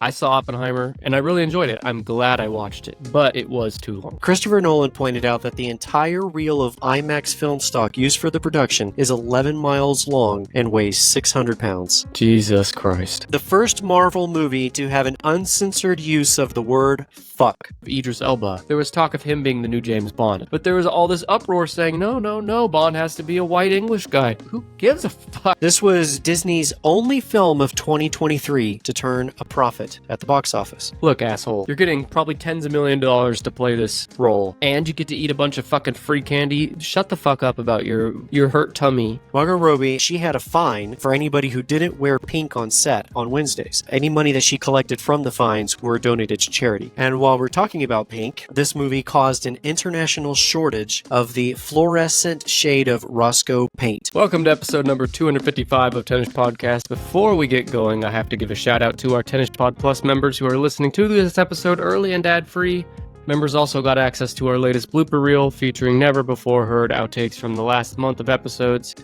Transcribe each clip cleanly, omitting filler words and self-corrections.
I saw Oppenheimer, and I really enjoyed it. I'm glad I watched it, but it was too long. Christopher Nolan pointed out that the entire reel of IMAX film stock used for the production is 11 miles long and weighs 600 pounds. Jesus Christ. The first Marvel movie to have an uncensored use of the word fuck. Idris Elba. There was talk of him being the new James Bond, but there was all this uproar saying, no, Bond has to be a white English guy. Who gives a fuck? This was Disney's only film of 2023 to turn a profit at the box office. Look, asshole, you're getting probably tens of millions of dollars to play this role, and you get to eat a bunch of fucking free candy. Shut the fuck up about your hurt tummy. Margot Robbie, she had a fine for anybody who didn't wear pink on set on Wednesdays. Any money that she collected from the fines were donated to charity. And while we're talking about pink, this movie caused an international shortage of the fluorescent shade of Roscoe paint. Welcome to episode number 255 of Tennis Podcast. Before we get going, I have to give a shout out to our Tennis Pod Plus members who are listening to this episode early and ad-free. Members also got access to our latest blooper reel featuring never-before-heard outtakes from the last month of episodes.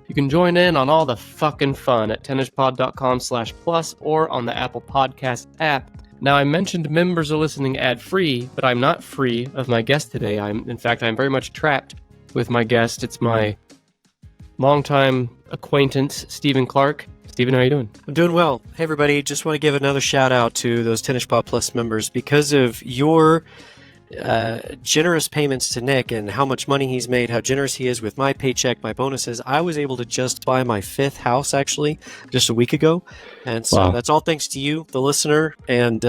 You can join in on all the fucking fun at tennispod.com/plus or on the Apple Podcast app. Now, I mentioned members are listening ad-free, but I'm not free of my guest today. I'm very much trapped with my guest. It's my longtime acquaintance, Steven Clark. Steven, how are you doing? I'm doing well. Hey, everybody. Just want to give another shout out to those Tennis Pod Plus members. Because of your generous payments to Nick and how much money he's made, how generous he is with my paycheck, my bonuses, I was able to just buy my 5th house, actually, just a week ago. And so That's all thanks to you, the listener. And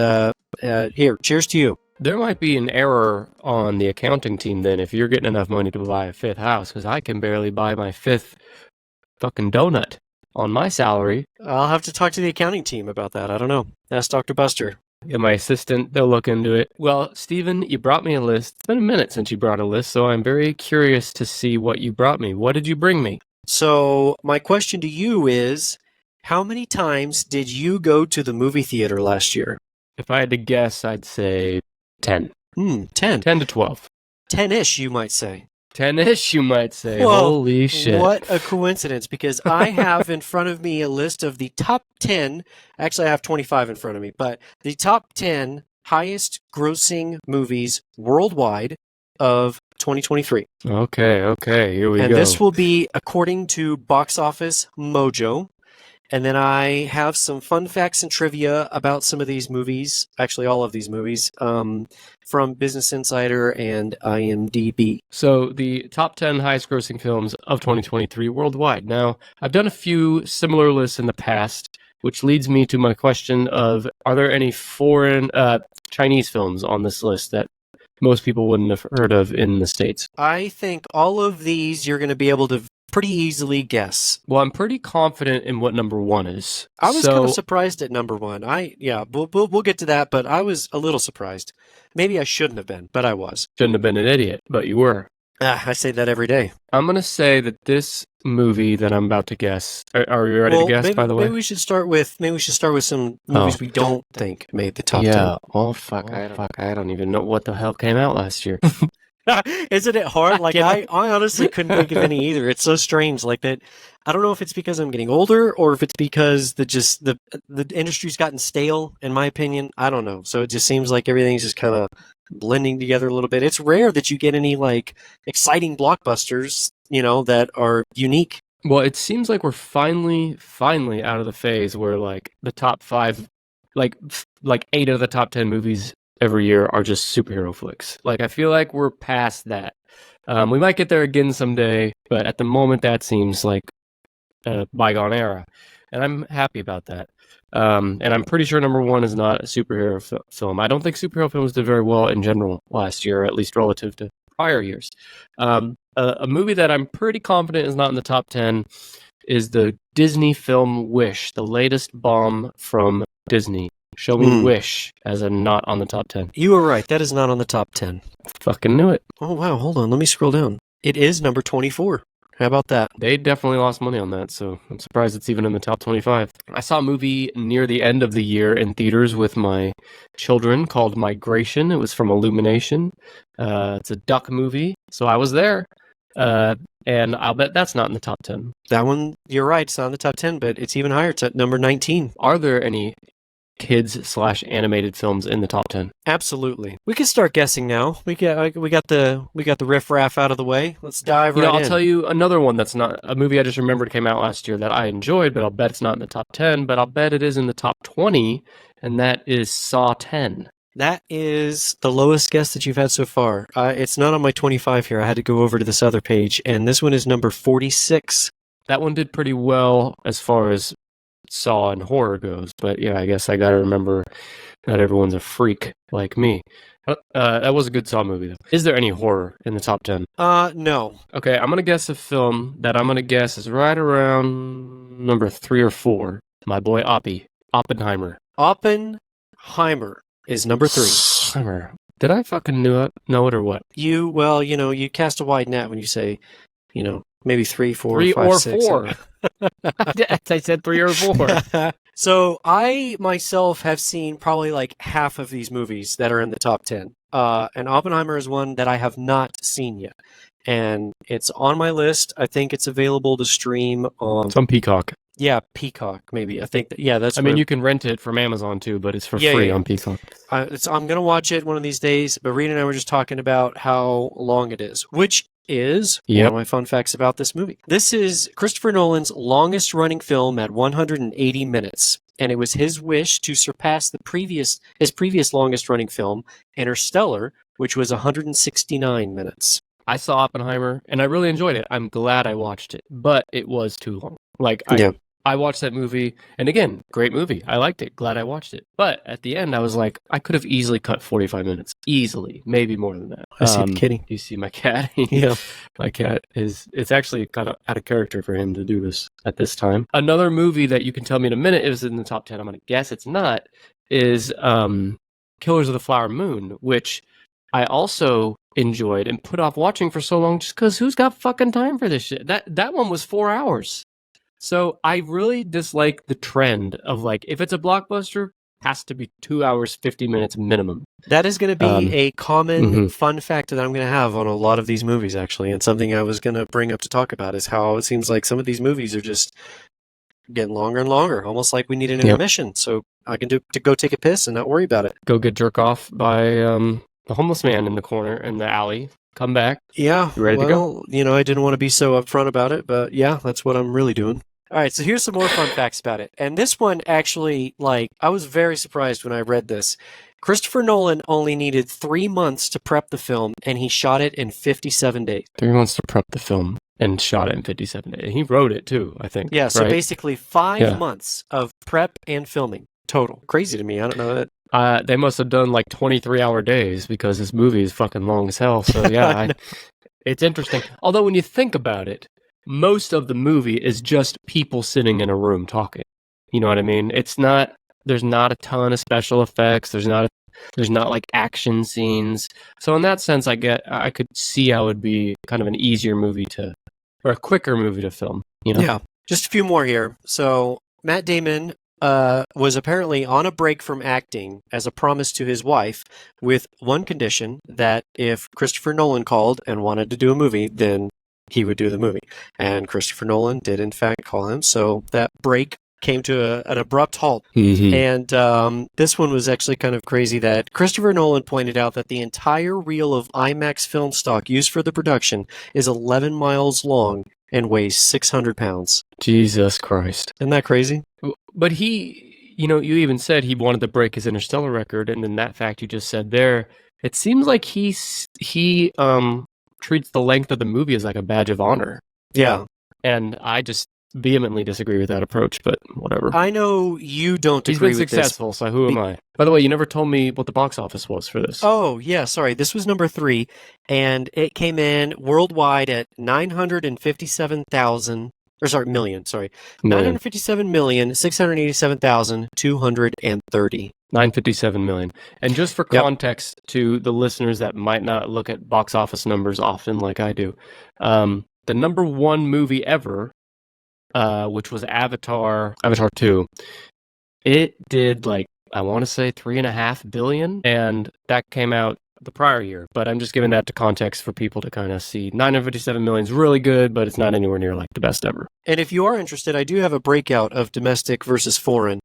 here, cheers to you. There might be an error on the accounting team then if you're getting enough money to buy a 5th house, because I can barely buy my 5th fucking donut on my salary. I'll have to talk to the accounting team about that. I don't know. Ask Dr. Buster. Yeah, my assistant, they'll look into it. Well, Steven, you brought me a list. It's been a minute since you brought a list, so I'm very curious to see what you brought me. What did you bring me? So my question to you is, how many times did you go to the movie theater last year? If I had to guess, I'd say 10. 10. 10 to 12. 10-ish, you might say. 10-ish, you might say. Well, holy shit. What a coincidence, because I have in front of me a list of the top 10, actually I have 25 in front of me, but the top 10 highest grossing movies worldwide of 2023. Okay, here we go. And this will be according to Box Office Mojo. And then I have some fun facts and trivia about some of these movies, actually all of these movies, from Business Insider and IMDb. So the top 10 highest grossing films of 2023 worldwide. Now, I've done a few similar lists in the past, which leads me to my question of, are there any foreign Chinese films on this list that most people wouldn't have heard of in the States? I think all of these you're going to be able to pretty easily guess. Well, I'm pretty confident in what number 1 is. I was kind of surprised at number 1. We'll get to that, but I was a little surprised. Maybe I shouldn't have been, but I was. Shouldn't have been an idiot, but you were. I say that every day. I'm going to say that this movie that I'm about to guess. Are you ready to guess, by the way? Maybe we should start with some movies we don't think made the top 10. Yeah. Oh, fuck. I don't even know what the hell came out last year. Isn't it hard? Like, I honestly couldn't think of any either. It's so strange. Like that. I don't know if it's because I'm getting older or if it's because the industry's gotten stale, in my opinion. I don't know. So it just seems like everything's just kind of blending together a little bit. It's rare that you get any like exciting blockbusters, that are unique. Well, it seems like we're finally out of the phase where like the top 5, like 8 of the top 10 movies every year are just superhero flicks. Like, I feel like we're past that. We might get there again someday, but at the moment that seems like a bygone era. And I'm happy about that. And I'm pretty sure number 1 is not a superhero film. I don't think superhero films did very well in general last year, at least relative to prior years. A movie that I'm pretty confident is not in the top 10 is the Disney film Wish, the latest bomb from Disney. Show me Wish as a not on the top 10. You were right. That is not on the top 10. Fucking knew it. Oh, wow. Hold on. Let me scroll down. It is number 24. How about that? They definitely lost money on that, so I'm surprised it's even in the top 25. I saw a movie near the end of the year in theaters with my children called Migration. It was from Illumination. It's a duck movie, so I was there. And I'll bet that's not in the top 10. That one, you're right. It's not in the top 10, but it's even higher. It's at number 19. Are there any kids/animated films in the top 10. Absolutely. We can start guessing now. We got the riffraff out of the way. Let's dive right in. I'll tell you another one that's not a movie I just remembered came out last year that I enjoyed, but I'll bet it's not in the top 10, but I'll bet it is in the top 20, and that is Saw 10. That is the lowest guess that you've had so far. It's not on my 25 here. I had to go over to this other page, and this one is number 46. That one did pretty well as far as Saw and horror goes, but yeah, I guess I gotta remember not everyone's a freak like me. That was a good Saw movie, though. Is there any horror in the top 10? No. Okay, I'm gonna guess a film that I'm gonna guess is right around number 3 or 4. My boy Oppenheimer. Oppenheimer is number 3. Did I fucking know it or what? You cast a wide net when you say, maybe 3, 4, 3 5, or 6. 4. I said 3 or 4. So I myself have seen probably like half of these movies that are in the top 10. And Oppenheimer is one that I have not seen yet. And it's on my list. I think it's available to stream on... It's on Peacock. Yeah, Peacock, maybe. I think, that's... I mean, you can rent it from Amazon, too, but it's for free on Peacock. I'm going to watch it one of these days, but Rita and I were just talking about how long it is, which is one of my fun facts about this movie. This is Christopher Nolan's longest-running film at 180 minutes, and it was his wish to surpass his previous longest-running film, Interstellar, which was 169 minutes. I saw Oppenheimer, and I really enjoyed it. I'm glad I watched it, but it was too long. I watched that movie, and again, great movie. I liked it. Glad I watched it. But at the end, I was like, I could have easily cut 45 minutes. Easily. Maybe more than that. I see the kitty. You see my cat? Yeah. My cat it's actually kind of out of character for him to do this at this time. Another movie that you can tell me in a minute is in the top 10, I'm going to guess it's not, is Killers of the Flower Moon, which I also enjoyed and put off watching for so long just because who's got fucking time for this shit? That one was 4 hours. So I really dislike the trend of like, if it's a blockbuster, has to be 2 hours, 50 minutes minimum. That is going to be a common fun fact that I'm going to have on a lot of these movies, actually. And something I was going to bring up to talk about is how it seems like some of these movies are just getting longer and longer, almost like we need an intermission. So I can go take a piss and not worry about it. Go get jerk off by the homeless man in the corner in the alley. Come back. Yeah. You ready to go? I didn't want to be so upfront about it, but yeah, that's what I'm really doing. All right, so here's some more fun facts about it. And this one actually, I was very surprised when I read this. Christopher Nolan only needed 3 months to prep the film, and he shot it in 57 days. 3 months to prep the film and shot it in 57 days. He wrote it, too, I think. Yeah, so basically 5 months of prep and filming total. Crazy to me. I don't know that. They must have done 23-hour days because this movie is fucking long as hell. So, yeah, it's interesting. Although, when you think about it, most of the movie is just people sitting in a room talking. You know what I mean? There's not a ton of special effects. There's not action scenes. So in that sense, I could see how it would be kind of an easier movie or a quicker movie to film. Yeah. Just a few more here. So Matt Damon was apparently on a break from acting as a promise to his wife with one condition, that if Christopher Nolan called and wanted to do a movie, then he would do the movie. And Christopher Nolan did, in fact, call him. So that break came to an abrupt halt. Mm-hmm. And this one was actually kind of crazy that Christopher Nolan pointed out that the entire reel of IMAX film stock used for the production is 11 miles long and weighs 600 pounds. Jesus Christ. Isn't that crazy? But he, you even said he wanted to break his Interstellar record, and then that fact you just said there, it seems like he treats the length of the movie as like a badge of honor. Yeah. And I just vehemently disagree with that approach, but whatever. I know you don't agree with this. He's been successful, so who am I? By the way, you never told me what the box office was for this. Oh, yeah, sorry. This was number 3, and it came in worldwide at 957,687,230. 957 million. And just for context to the listeners that might not look at box office numbers often like I do, the number 1 movie ever, which was Avatar 2, it did I want to say 3.5 billion, and that came out the prior year. But I'm just giving that to context for people to kind of see. 957 million is really good, but it's not anywhere near the best ever. And if you are interested, I do have a breakout of domestic versus foreign.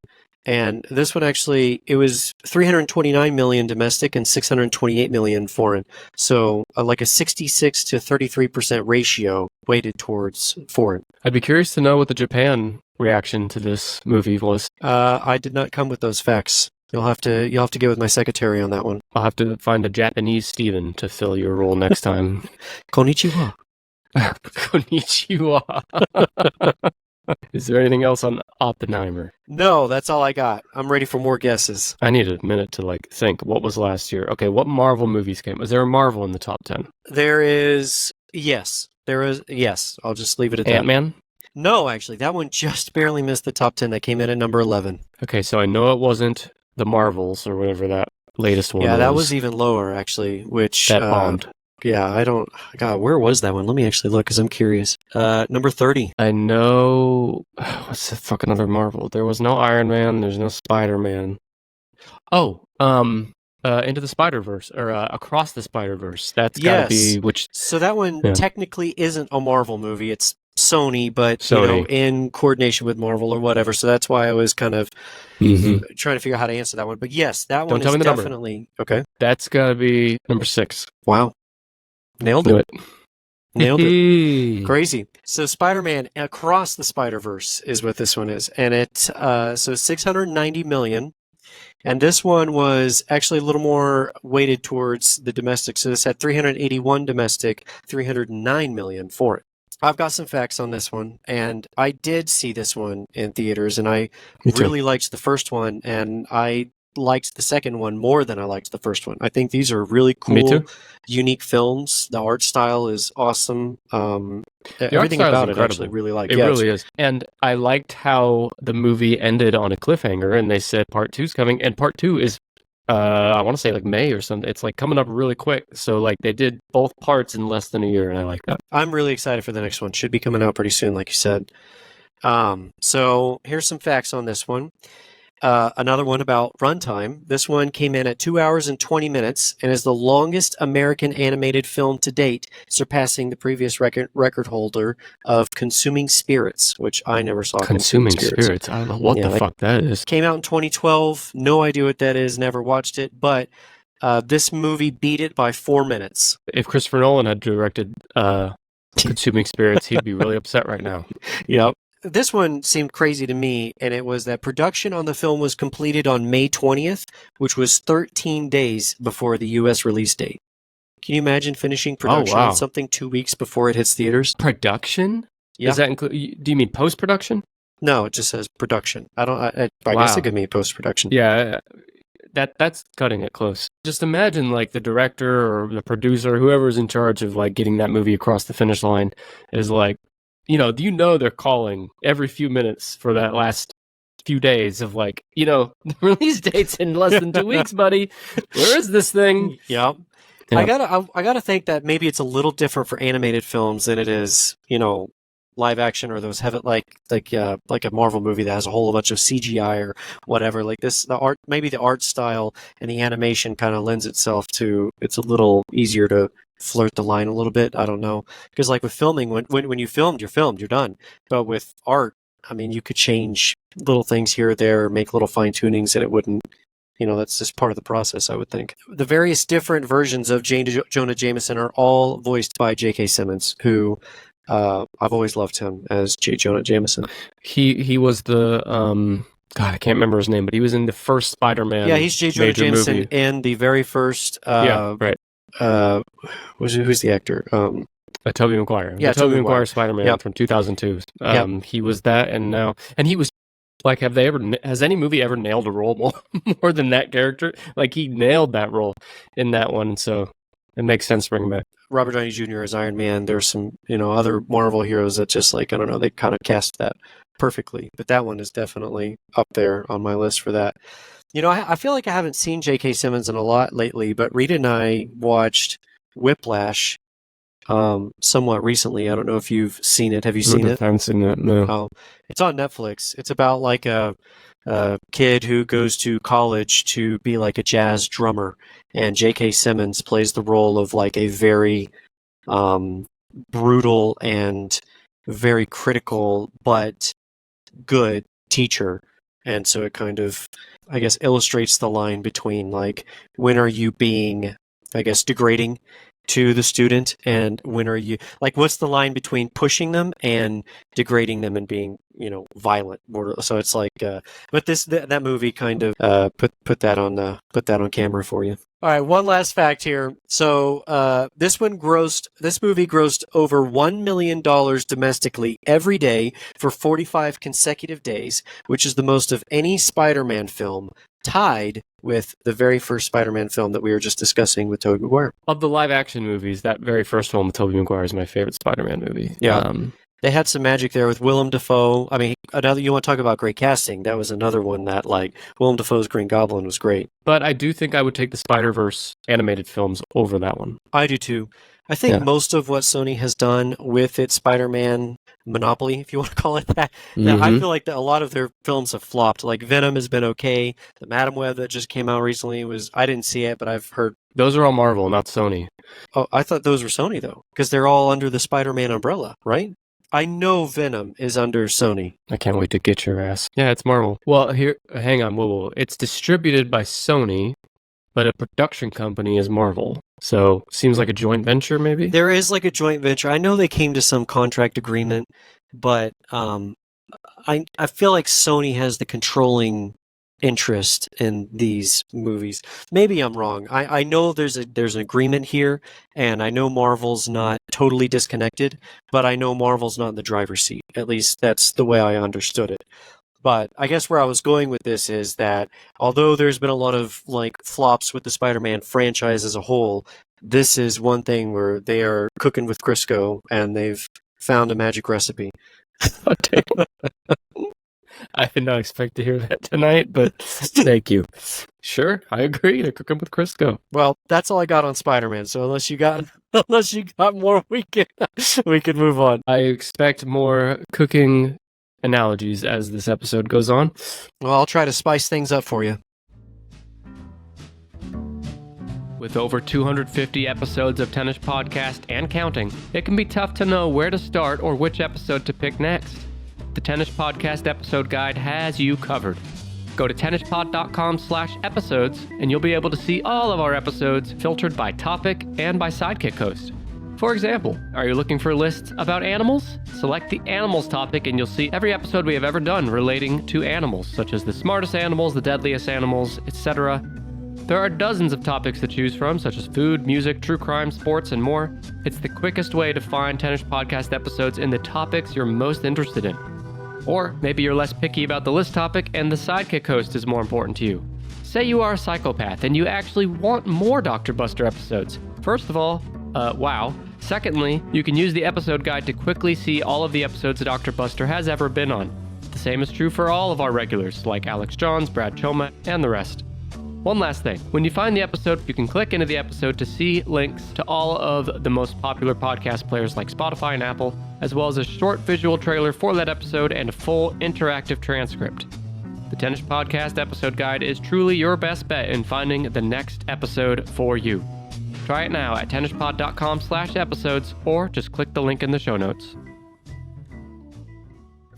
And this one actually, it was 329 million domestic and 628 million foreign. So like a 66 to 33% ratio weighted towards foreign. I'd be curious to know what the Japan reaction to this movie was. I did not come with those facts. You'll have to get with my secretary on that one. I'll have to find a Japanese Steven to fill your role next time. Konnichiwa. Konnichiwa. Is there anything else on Oppenheimer? No, that's all I got. I'm ready for more guesses. I need a minute to think. What was last year? Okay, what Marvel movies came? Was there a Marvel in the top 10? There is, yes. I'll just leave it at that. Ant-Man? No, actually, that one just barely missed the top 10. That came in at number 11. Okay, so I know it wasn't the Marvels or whatever that latest one was. Yeah, that was even lower, actually, which... That bombed. Yeah, God, where was that one? Let me actually look, because I'm curious. Number 30. I know... What's the fucking other Marvel? There was no Iron Man, there's no Spider-Man. Oh, Into the Spider-Verse, or Across the Spider-Verse. That's gotta be... So that one technically isn't a Marvel movie, it's Sony, but you know, in coordination with Marvel or whatever. So that's why I was kind of trying to figure out how to answer that one. But yes, that one is definitely... Okay. That's gotta be number 6. Wow. Nailed it. Nailed it. Crazy. So Spider-Man Across the Spider-Verse is what this one is. And it's so 690 million. And this one was actually a little more weighted towards the domestic. So this had 381 domestic, 309 million for it. I've got some facts on this one, and I did see this one in theaters, and I really liked the first one, and I liked the second one more than I liked the first one. I think these are really cool, unique films. The art style is awesome. Everything about it I actually really like. It really is. And I liked how the movie ended on a cliffhanger, and they said part 2's coming, and part 2 is I want to say May or something. It's coming up really quick. So they did both parts in less than a year, and I like that. I'm really excited for the next one. Should be coming out pretty soon, like you said. So here's some facts on this one. Another one about runtime. This one came in at 2 hours and 20 minutes and is the longest American animated film to date, surpassing the previous record holder of Consuming Spirits, which I never saw. Consuming Spirits? I don't know what the fuck that is. Came out in 2012. No idea what that is. Never watched it. But this movie beat it by 4 minutes. If Christopher Nolan had directed Consuming Spirits, he'd be really upset right now. Yep. This one seemed crazy to me, and it was that production on the film was completed on May 20th, which was 13 days before the U.S. release date. Can you imagine finishing production on something 2 weeks before it hits theaters? Production? Yeah. Does that include? Do you mean post-production? No, it just says production. I guess it could mean post-production. Yeah, that's cutting it close. Just imagine the director or the producer, whoever's in charge of getting that movie across the finish line, is they're calling every few minutes for that last few days of the release date's in less than 2 weeks, buddy. Where is this thing? Yep. I gotta think that maybe it's a little different for animated films than it is, live action or those like a Marvel movie that has a whole bunch of CGI or whatever. Maybe the art style and the animation kind of lends itself to, it's a little easier to flirt the line a little bit. I don't know, because with filming, when you filmed, you're done. But with art, I mean, you could change little things here or there, make little fine tunings, and it wouldn't. That's just part of the process, I would think. The various different versions of Jonah Jameson are all voiced by J.K. Simmons, who I've always loved him as J. Jonah Jameson. He was the God, I can't remember his name, but he was in the first Spider-Man. Yeah, he's J. Jonah Jameson movie. In the very first. Who's the actor? Tobey Maguire. Yeah, Tobey Maguire Spider-Man from 2002. He was that, and he was has any movie ever nailed a role more than that character? He nailed that role in that one, so it makes sense to bring him back. Robert Downey Jr. as Iron Man. There's some, other Marvel heroes that just I don't know, they kind of cast that perfectly. But that one is definitely up there on my list for that. I feel like I haven't seen J.K. Simmons in a lot lately, but Rita and I watched Whiplash somewhat recently. I don't know if you've seen it. Have you seen it? I haven't seen that, no. Oh, it's on Netflix. It's about a kid who goes to college to be a jazz drummer, and J.K. Simmons plays the role of a very brutal and very critical but good teacher. And so it kind of, I guess, illustrates the line between, like, when are you being, I guess, degrading to the student, and when are you, like, what's the line between pushing them and degrading them and being, violent? So it's like, but that movie kind of put that on camera for you. All right, one last fact here. So this movie grossed over $1 million domestically every day for 45 consecutive days, which is the most of any Spider-Man film, tied with the very first Spider-Man film that we were just discussing with Tobey Maguire. Of the live action movies, that very first one with Tobey Maguire is my favorite Spider-Man movie. Yeah. They had some magic there with Willem Dafoe. I mean, you want to talk about great casting? That was another one that, like, Willem Dafoe's Green Goblin was great. But I do think I would take the Spider-Verse animated films over that one. I do too. I think most of what Sony has done with its Spider-Man monopoly, if you want to call it that, I feel like a lot of their films have flopped. Like Venom has been okay. The Madam Web that just came out recently I didn't see it, but I've heard. Those are all Marvel, not Sony. Oh, I thought those were Sony though, because they're all under the Spider-Man umbrella, right? I know Venom is under Sony. I can't wait to get your ass. Yeah, it's Marvel. Well, hang on. Whoa. It's distributed by Sony, but a production company is Marvel. So, seems like a joint venture, maybe? There is like a joint venture. I know they came to some contract agreement, but I feel like Sony has the controlling interest in these movies. Maybe I'm wrong. I know there's an agreement here, and I know Marvel's not totally disconnected, but I know Marvel's not in the driver's seat. At least that's the way I understood it. But I guess where I was going with this is that although there's been a lot of like flops with the Spider-Man franchise as a whole, this is one thing where they are cooking with Crisco and they've found a magic recipe. Oh, damn. I did not expect to hear that tonight, but thank you. Sure, I agree. They're cooking with Crisco. Well, that's all I got on Spider-Man. So unless you got more, we can move on. I expect more cooking analogies as this episode goes on. Well, I'll try to spice things up for you. With over 250 episodes of Tennis Podcast and counting, it can be tough to know where to start or which episode to pick next. The Tennis Podcast episode guide has you covered. Go to tennispod.com/episodes and you'll be able to see all of our episodes filtered by topic and by Sidekick host. For example, are you looking for lists about animals? Select the animals topic and you'll see every episode we have ever done relating to animals, such as the smartest animals, the deadliest animals, etc. There are dozens of topics to choose from, such as food, music, true crime, sports, and more. It's the quickest way to find Tennis Podcast episodes in the topics you're most interested in. Or maybe you're less picky about the list topic and the Sidekick host is more important to you. Say you are a psychopath and you actually want more Dr. Buster episodes. First of all, wow. Secondly, you can use the episode guide to quickly see all of the episodes Dr. Buster has ever been on. The same is true for all of our regulars, like Alex Johns, Brad Choma, and the rest. One last thing, when you find the episode, you can click into the episode to see links to all of the most popular podcast players like Spotify and Apple, as well as a short visual trailer for that episode and a full interactive transcript. The Tennis Podcast episode guide is truly your best bet in finding the next episode for you. Try it now at tennispod.com/episodes or just click the link in the show notes.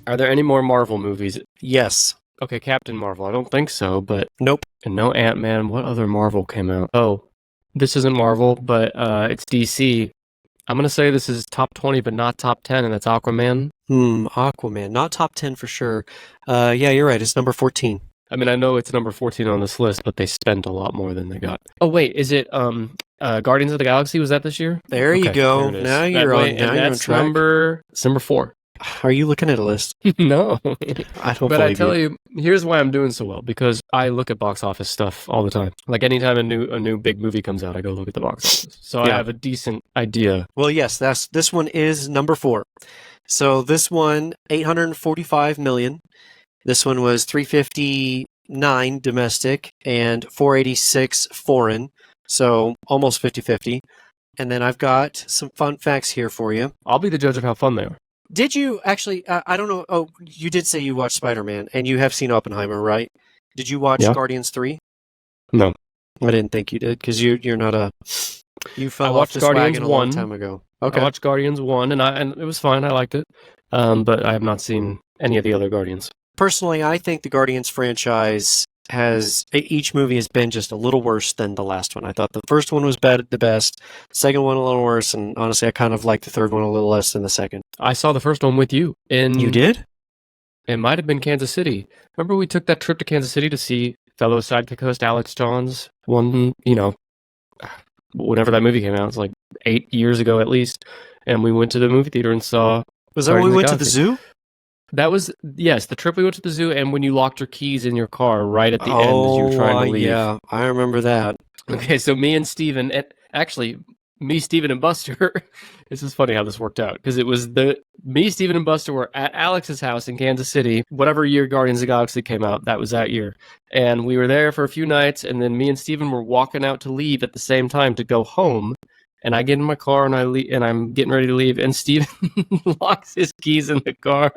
Are there any more Marvel movies? Yes. Okay, Captain Marvel. I don't think so, but... Nope. And no Ant-Man. What other Marvel came out? Oh, this isn't Marvel, but it's DC. I'm going to say this is top 20, but not top 10, and that's Aquaman. Aquaman. Not top 10 for sure. Yeah, you're right. It's number 14. I mean, I know it's number 14 on this list, but they spent a lot more than they got. Oh, wait. Is it Guardians of the Galaxy? Was that this year? There you go. Now you're on track. It's number 4. Are you looking at a list? No. I don't But I believe tell you, here's why I'm doing so well, because I look at box office stuff all the time. Like anytime a new big movie comes out, I go look at the box office. So I have a decent idea. Well, yes, this one is number 4. So this one, $845 million. This one was $359 domestic and $486 foreign. So almost 50-50. And then I've got some fun facts here for you. I'll be the judge of how fun they are. Did you actually, I don't know, oh, you did say you watched Spider-Man, and you have seen Oppenheimer, right? Did you watch Guardians 3? No. I didn't think you did, because you're not a, you fell off this wagon a long time ago. Okay. I watched Guardians 1, and it was fine, I liked it, but I have not seen any of the other Guardians. personally, I think the Guardians franchise each movie has been just a little worse than the last one. I thought the first one was the best, second one a little worse, and honestly, I kind of like the third one a little less than the second. I saw the first one with you. You did? It might have been Kansas City. Remember we took that trip to Kansas City to see fellow sidekick host Alex John's one, whenever that movie came out. It was like 8 years ago at least. And we went to the movie theater and saw... Was that when we went to the zoo? That was, yes, the trip we went to the zoo and when you locked your keys in your car right at the end as you were trying to leave. Yeah, I remember that. Okay, so me and Steven, me, Steven, and Buster, this is funny how this worked out, because it was me, Steven, and Buster were at Alex's house in Kansas City, whatever year Guardians of the Galaxy came out, that was that year. And we were there for a few nights, and then me and Steven were walking out to leave at the same time to go home. And I get in my car and I'm getting ready to leave, and Steven locks his keys in the car.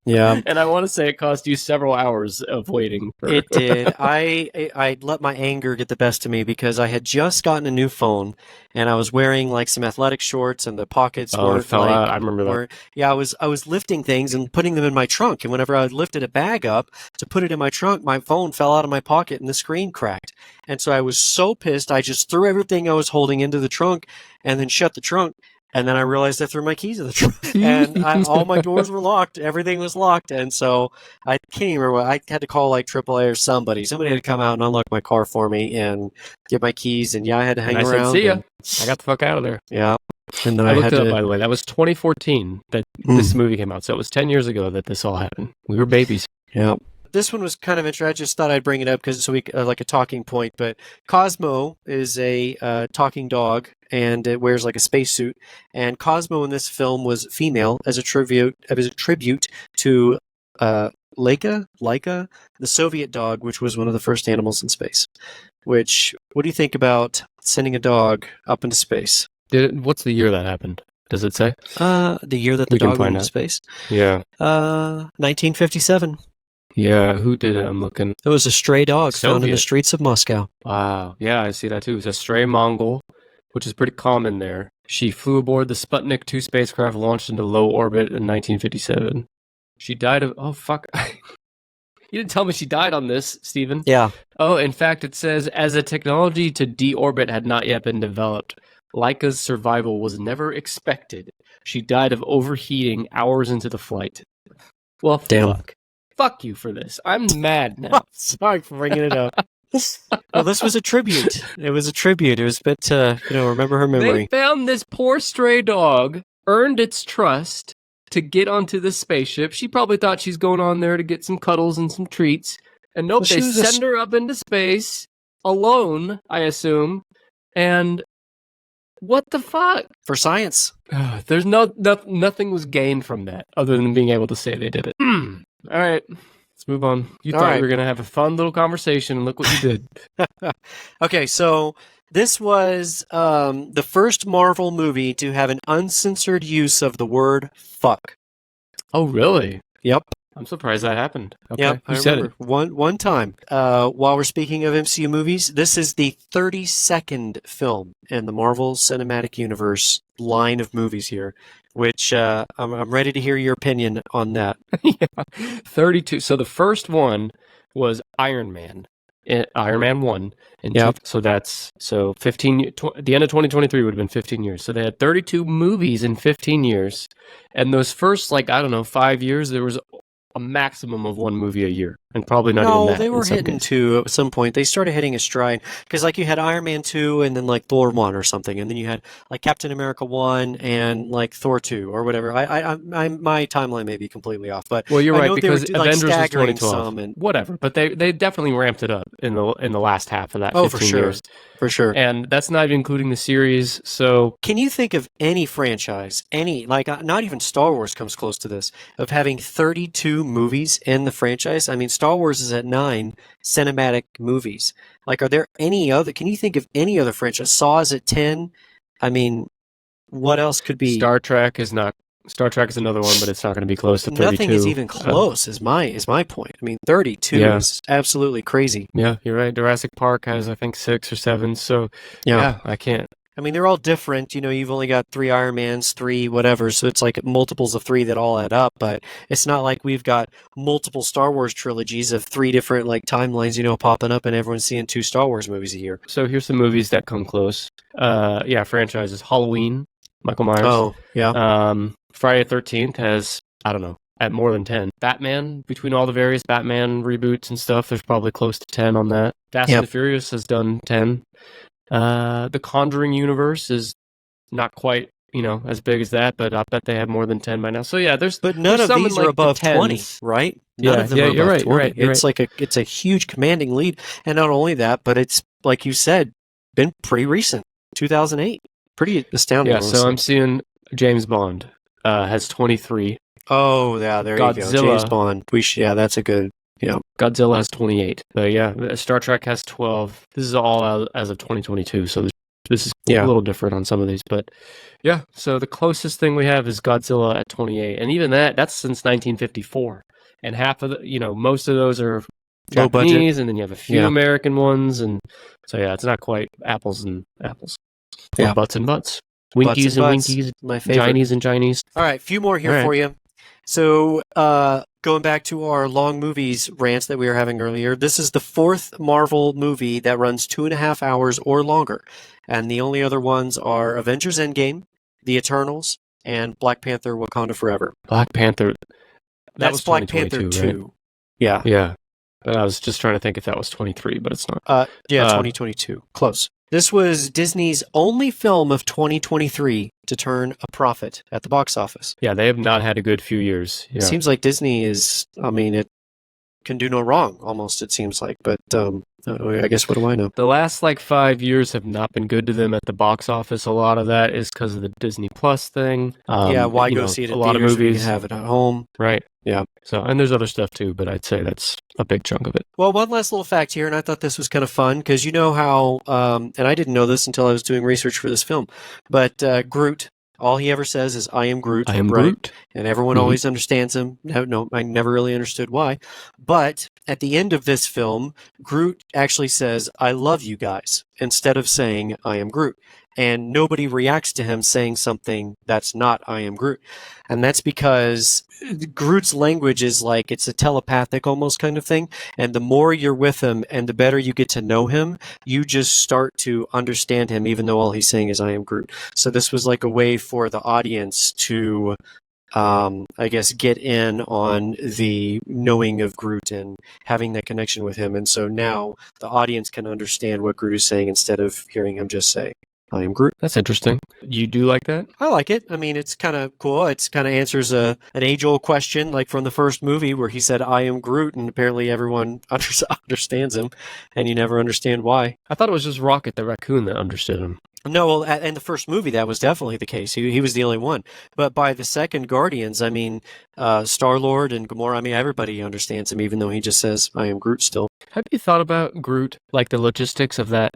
Yeah. And I want to say it cost you several hours of waiting. It did. I let my anger get the best of me because I had just gotten a new phone and I was wearing like some athletic shorts and the pockets were it fell out. I remember that. Yeah, I was lifting things and putting them in my trunk, and whenever I lifted a bag up to put it in my trunk, my phone fell out of my pocket and the screen cracked. And so I was so pissed, I just threw everything I was holding into the trunk and then shut the trunk. And then I realized I threw my keys in the trunk. And all my doors were locked. Everything was locked. And so I can't even remember. I had to call like AAA or somebody. Somebody had to come out and unlock my car for me and get my keys. And yeah, I had to hang around. I said, see ya. I got the fuck out of there. Yeah. And then I looked it up, by the way. That was 2014 that this movie came out. So it was 10 years ago that this all happened. We were babies. Yeah. This one was kind of interesting. I just thought I'd bring it up because so we like a talking point. But Cosmo is a talking dog, and it wears like a spacesuit. And Cosmo in this film was female as a tribute to Laika, the Soviet dog, which was one of the first animals in space. What do you think about sending a dog up into space? What's the year that happened? Does it say? The year that the dog went into space. Yeah. 1957. Yeah, who did it? I'm looking. It was a stray dog found in the streets of Moscow. Wow. Yeah, I see that too. It's a stray Mongol, which is pretty common there. She flew aboard the Sputnik 2 spacecraft launched into low orbit in 1957. She died of... Oh, fuck. You didn't tell me she died on this, Steven. Yeah. Oh, in fact, it says, as a technology to deorbit had not yet been developed, Laika's survival was never expected. She died of overheating hours into the flight. Well, damn. Fuck you for this. I'm mad now. Sorry for bringing it up. Well, this was a tribute. It was a tribute. It was meant to, remember her memory. They found this poor stray dog, earned its trust to get onto the spaceship. She probably thought she's going on there to get some cuddles and some treats. And nope, they send her up into space alone, I assume. And what the fuck? For science. There's nothing was gained from that other than being able to say they did it. All right, let's move on. You thought we were going to have a fun little conversation, and look what you did. Okay, so this was the first Marvel movie to have an uncensored use of the word fuck. Oh, really? Yep. I'm surprised that happened. Okay. Yep, Who said it? One time. While we're speaking of MCU movies, this is the 32nd film in the Marvel Cinematic Universe line of movies here, which I'm ready to hear your opinion on that. Yeah, 32. So the first one was Iron Man. Iron Man 1. Yep. So that's 15. The end of 2023 would have been 15 years. So they had 32 movies in 15 years. And those first, 5 years, there was a maximum of one movie a year, and probably not even that. No, they were hitting two at some point. They started hitting a stride because, you had Iron Man 2 and then Thor 1 or something, and then you had Captain America 1 and Thor 2 or whatever. My timeline may be completely off, but well, you're right because Avengers was staggering 2012, whatever. But they definitely ramped it up in the last half of that 15 years. For sure. And that's not even including the series. So can you think of any franchise, not even Star Wars comes close to this, of having 32 movies in the franchise? I mean, Star Wars is at 9 cinematic movies. Are there any other, can you think of any other franchise? Saw is at 10. I mean, what else could be? Star Trek is another one, but it's not going to be close to 32. Nothing is even close, is my point. I mean, 32 is absolutely crazy. Yeah, you're right. Jurassic Park has, I think, 6 or 7. So, yeah I can't. I mean, they're all different. You've only got 3 Iron Mans, 3 whatever, so it's like multiples of 3 that all add up. But it's not like we've got multiple Star Wars trilogies of 3 different like timelines, popping up, and everyone's seeing 2 Star Wars movies a year. So here's some movies that come close. Franchises. Halloween, Michael Myers. Oh, yeah. Friday the 13th has, I don't know, at more than 10. Batman, between all the various Batman reboots and stuff, there's probably close to 10 on that. Fast and the Furious has done 10. The Conjuring universe is not quite, as big as that, but I bet they have more than 10 by now. So yeah, but none of these are above 20, right? None of them are above 20. It's like it's a huge commanding lead, and not only that, but it's like you said, been pretty recent, 2008, pretty astounding. Yeah, so I'm seeing James Bond has 23. Oh yeah, there you go, James Bond. That's a good. Yeah, Godzilla has 28. But yeah, Star Trek has 12. This is all as of 2022, so this is a little different on some of these. But yeah, so the closest thing we have is Godzilla at 28, and even that's since 1954. And half of most of those are low Japanese, budget, and then you have a few American ones, and so it's not quite apples and apples. Yeah, butts and butts, winkies and winkies, my favorite. Chinese and Chinese. All right, a few more here for you. So, going back to our long movies rants that we were having earlier, this is the 4th Marvel movie that runs 2.5 hours or longer. And the only other ones are Avengers Endgame, The Eternals, and Black Panther Wakanda Forever. Black Panther. That's Black Panther 2. Right? Yeah. Yeah. I was just trying to think if that was 23, but it's not. 2022. Close. This was Disney's only film of 2023 to turn a profit at the box office. Yeah, they have not had a good few years. Yeah. It seems like Disney it can do no wrong, almost, it seems like. But I guess, what do I know? The last 5 years have not been good to them at the box office. A lot of that is because of the Disney Plus thing. Why go see it at a lot of movies? You can have it at home. Right. Yeah. So, and there's other stuff too, but I'd say that's a big chunk of it. Well, one last little fact here, and I thought this was kind of fun, because you know how, and I didn't know this until I was doing research for this film, but Groot, all he ever says is, "I am Groot." I am Groot. And everyone always understands him. No, I never really understood why. But at the end of this film, Groot actually says, "I love you guys," instead of saying, "I am Groot." And nobody reacts to him saying something that's not "I am Groot." And that's because Groot's language is like, it's a telepathic almost kind of thing. And the more you're with him and the better you get to know him, you just start to understand him, even though all he's saying is "I am Groot." So this was like a way for the audience to, I guess, get in on the knowing of Groot and having that connection with him. And so now the audience can understand what Groot is saying instead of hearing him just say, "I am Groot." That's interesting. You do like that? I like it. I mean, it's kind of cool. It's kind of answers an age-old question, like from the first movie where he said, "I am Groot," and apparently everyone understands him, and you never understand why. I thought it was just Rocket the raccoon that understood him. No, well, in the first movie, that was definitely the case. He was the only one. But by the second Guardians, I mean, Star-Lord and Gamora, I mean, everybody understands him, even though he just says, "I am Groot" still. Have you thought about Groot, like the logistics of that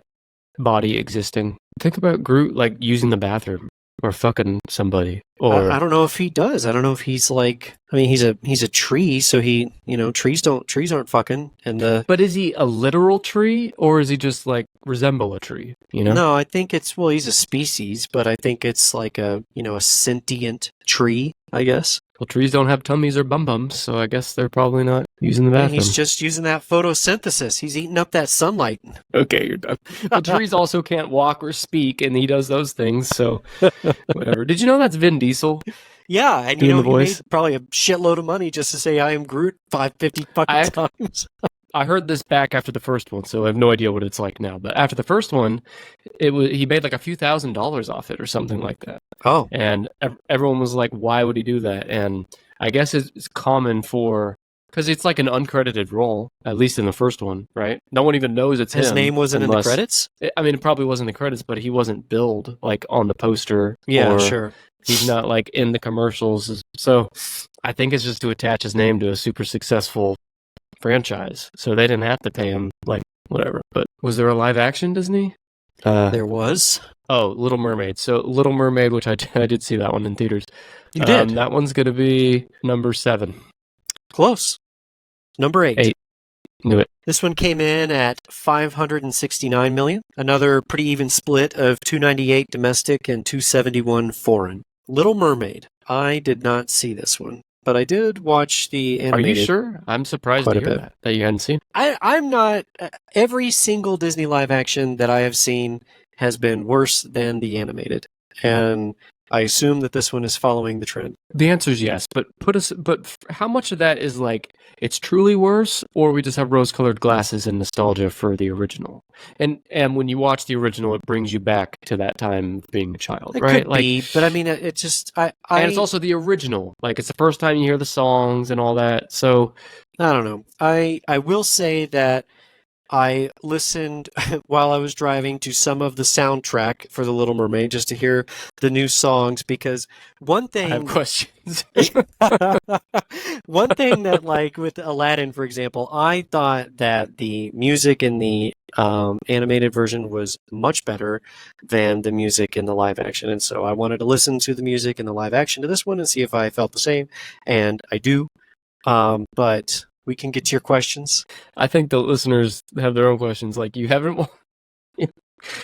body existing? Think about Groot using the bathroom or fucking somebody. Or I don't know if he does. I don't know if he's like, I mean, he's a tree, so he, trees aren't fucking. And but is he a literal tree, or is he just resemble a tree? No, I think he's a species, but I think it's like a sentient tree, I guess. Well, trees don't have tummies or bum-bums, so I guess they're probably not using the bathroom. He's just using that photosynthesis. He's eating up that sunlight. Okay, you're done. Well, trees also can't walk or speak, and he does those things, so whatever. Did you know that's Vin Diesel? Yeah, and he made probably a shitload of money just to say "I am Groot" 550 fucking times. I heard this back after the first one, so I have no idea what it's like now. But after the first one, he made a few $1,000s off it or something like that. Oh. And everyone was like, why would he do that? And I guess it's common because it's like an uncredited role, at least in the first one, right? No one even knows it's him. His name wasn't in the credits? I mean, it probably wasn't in the credits, but he wasn't billed on the poster. Yeah, sure. He's not in the commercials. So I think it's just to attach his name to a super successful franchise, so they didn't have to pay him whatever. But was there a live action Disney? There was. Oh, Little Mermaid. So Little Mermaid, which I did see that one in theaters. You did? That one's going to be number 7. Close. Number 8. Knew it. This one came in at $569 million. Another pretty even split of $298 domestic and $271 foreign. Little Mermaid. I did not see this one, but I did watch the animated. Are you sure? I'm surprised to hear that you hadn't seen. I'm not. Every single Disney live action that I have seen has been worse than the animated, and I assume that this one is following the trend. The answer is yes, but how much of that is like it's truly worse, or we just have rose-colored glasses and nostalgia for the original? And when you watch the original, it brings you back to that time of being a child, It right? could be, but I mean, it just and it's also the original. Like it's the first time you hear the songs and all that. So I don't know. I will say that I listened while I was driving to some of the soundtrack for The Little Mermaid just to hear the new songs because one thing I have questions. one thing that like with Aladdin, for example, I thought that the music in the animated version was much better than the music in the live action. And so I wanted to listen to the music in the live action to this one and see if I felt the same. And I do. But we can get to your questions. I think the listeners have their own questions. Like, you haven't...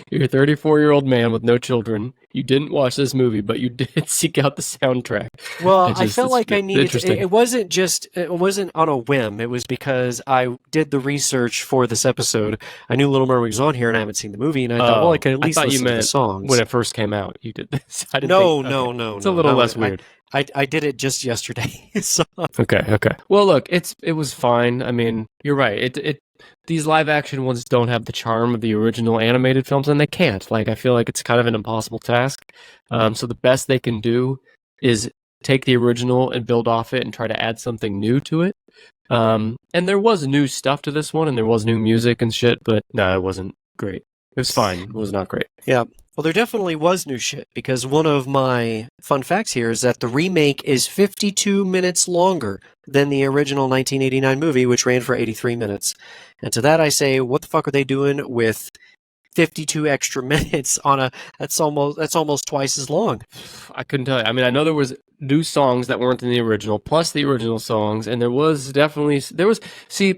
You're a 34-year-old man with no children. You didn't watch this movie, but you did seek out the soundtrack. Well, I felt like I needed... It wasn't on a whim. It was because I did the research for this episode. I knew Little Mermaid was on here, and I haven't seen the movie, and I thought, well, I could at least listen to the songs. When it first came out, you did this. No. It's a little less weird. I did it just yesterday. So. Okay. Well, look, it was fine. I mean, you're right. These live action ones don't have the charm of the original animated films, and they can't. Like, I feel like it's kind of an impossible task. So the best they can do is take the original and build off it and try to add something new to it. And there was new stuff to this one, and there was new music and shit, but no, it wasn't great. It was fine. It was not great. Yeah. Well, there definitely was new shit, because one of my fun facts here is that the remake is 52 minutes longer than the original 1989 movie, which ran for 83 minutes. And to that I say, what the fuck are they doing with 52 extra minutes on that's almost twice as long. I couldn't tell you. I mean, I know there was new songs that weren't in the original, plus the original songs, and there was, see,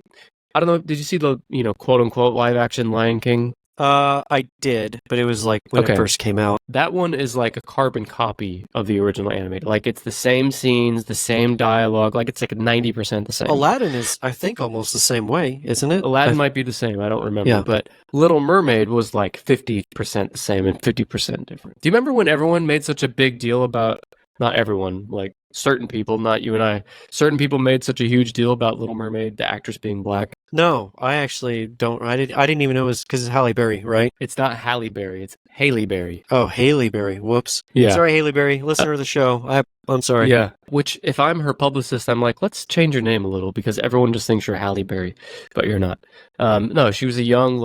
I don't know, did you see the, quote unquote live action Lion King? I did, but it was like when it first came out. That one is like a carbon copy of the original animated. Like, it's the same scenes, the same dialogue. Like, it's like 90% the same. Aladdin is, I think, almost the same way, isn't it? Aladdin might be the same. I don't remember. Yeah. But Little Mermaid was like 50% the same and 50% different. Do you remember when everyone made such a big deal about, not everyone, like certain people, not you and I, certain people made such a huge deal about Little Mermaid, the actress being black? No, I actually don't. I didn't even know it was because it's Halle Berry, right? It's not Halle Berry. It's Haley Berry. Oh, Haley Berry. Whoops. Yeah. Sorry, Haley Berry. Listener of the show. I'm sorry. Yeah. Which, if I'm her publicist, I'm like, let's change your name a little because everyone just thinks you're Halle Berry, but you're not. No, she was a young,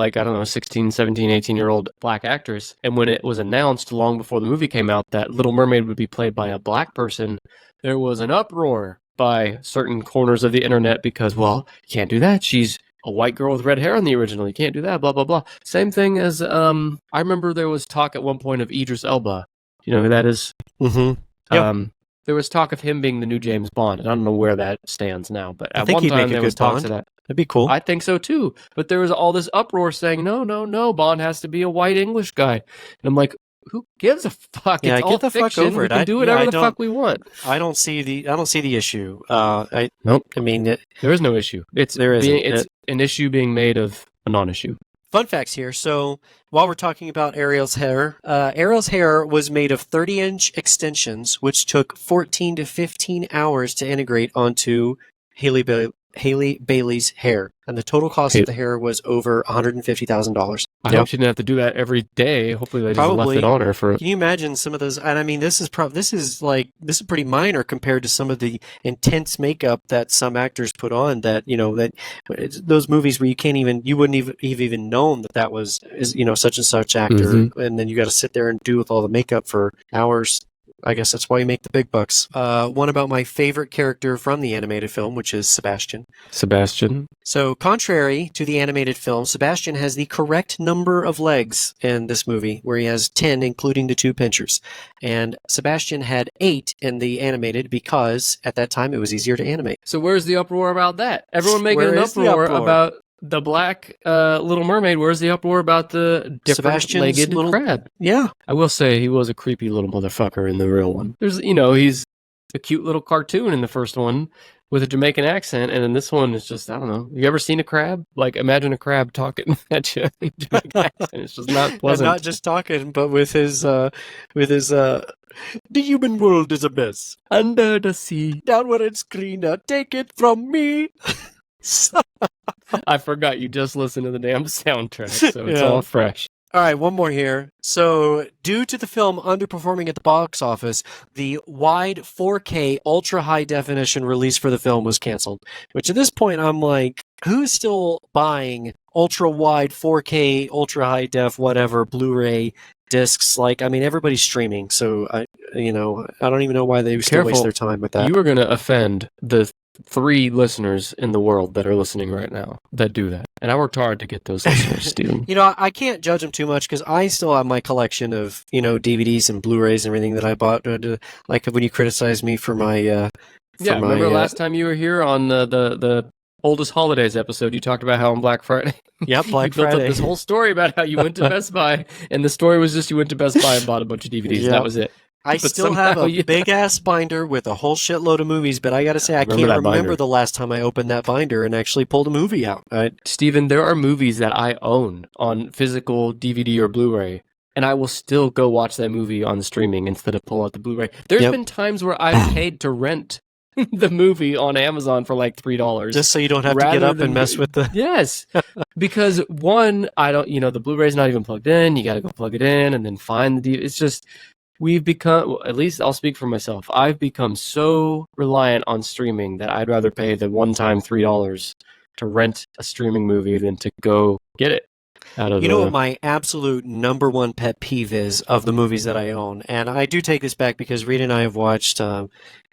16, 17, 18-year-old black actress. And when it was announced long before the movie came out that Little Mermaid would be played by a black person, there was an uproar by certain corners of the internet because, well, you can't do that. She's a white girl with red hair in the original. You can't do that, blah, blah, blah. Same thing as, I remember there was talk at one point of Idris Elba. Do you know who that is? Mm-hmm. Yep. There was talk of him being the new James Bond, and I don't know where that stands now, but at one time there was talks of that. That'd be cool. I think so too. But there was all this uproar saying, no, Bond has to be a white English guy. And I'm like, who gives a fuck? Yeah, it's all the fiction. Fuck over it. We can do whatever the fuck we want. I don't see the issue. Nope. I mean, there is no issue. It's an issue being made of a non-issue. Fun facts here. So while we're talking about Ariel's hair was made of 30-inch extensions, which took 14 to 15 hours to integrate onto Hailey Bailey's hair. And the total cost of the hair was over $150,000. I hope she didn't have to do that every day. Hopefully they just left it on her for... Can you imagine some of those? And I mean, this is pretty minor compared to some of the intense makeup that some actors put on that, those movies where you wouldn't even known that was such and such actor. Mm-hmm. And then you got to sit there and do with all the makeup for hours. I guess that's why you make the big bucks. One about my favorite character from the animated film, which is Sebastian. Sebastian. So, contrary to the animated film, Sebastian has the correct number of legs in this movie, where he has 10, including the 2 pinchers. And Sebastian had 8 in the animated because at that time it was easier to animate. So where's the uproar about that? Everyone making Where an is the uproar uproar? about the black Little Mermaid. Where's the uproar about the different-legged Sebastian's little- crab? Yeah. I will say he was a creepy little motherfucker in the real one. There's, he's a cute little cartoon in the first one with a Jamaican accent, and in this one it's just, I don't know. You ever seen a crab? Like, imagine a crab talking at you in Jamaican accent. It's just not pleasant. And not just talking, but with his the human world is a mess. Under the sea. Down where it's greener, take it from me. I forgot you just listened to the damn soundtrack, so it's Yeah. all fresh. All right, one more here. So, due to the film underperforming at the box office, the wide 4K ultra high definition release for the film was canceled. Which at this point, I'm like, who's still buying ultra wide 4K, ultra high def, whatever, Blu-ray discs? Like, I mean, everybody's streaming, so I don't even know why they still waste Careful. their time with that. You are going to offend the 3 listeners in the world that are listening right now that do that. And I worked hard to get those listeners, Steven. I can't judge them too much because I still have my collection of, DVDs and Blu-rays and everything that I bought. Like when you criticize me for my, remember last time you were here on the oldest holidays episode, you talked about how on Black Friday. Yep, Black you built Friday. up this whole story about how you went to Best Buy, and the story was just you went to Best Buy and bought a bunch of DVDs. Yep. And that was it. I But still have somehow a you- big ass binder with a whole shitload of movies, but I gotta say, I Remember can't that remember binder. the last time I opened that binder and actually pulled a movie out. Steven, there are movies that I own on physical DVD or Blu-ray, and I will still go watch that movie on streaming instead of pull out the Blu-ray. There's Yep. been times where I've paid to rent the movie on Amazon for like $3. Just so you don't have to get Rather up than and mess with the. Yes, because one, I don't, the Blu-ray's not even plugged in. You got to go plug it in and then find the DVD. It's just, we've become, well, at least I'll speak for myself, I've become so reliant on streaming that I'd rather pay the one-time $3 to rent a streaming movie than to go get it out of You know what my absolute number one pet peeve is of the movies that I own? And I do take this back because Rita and I have watched, I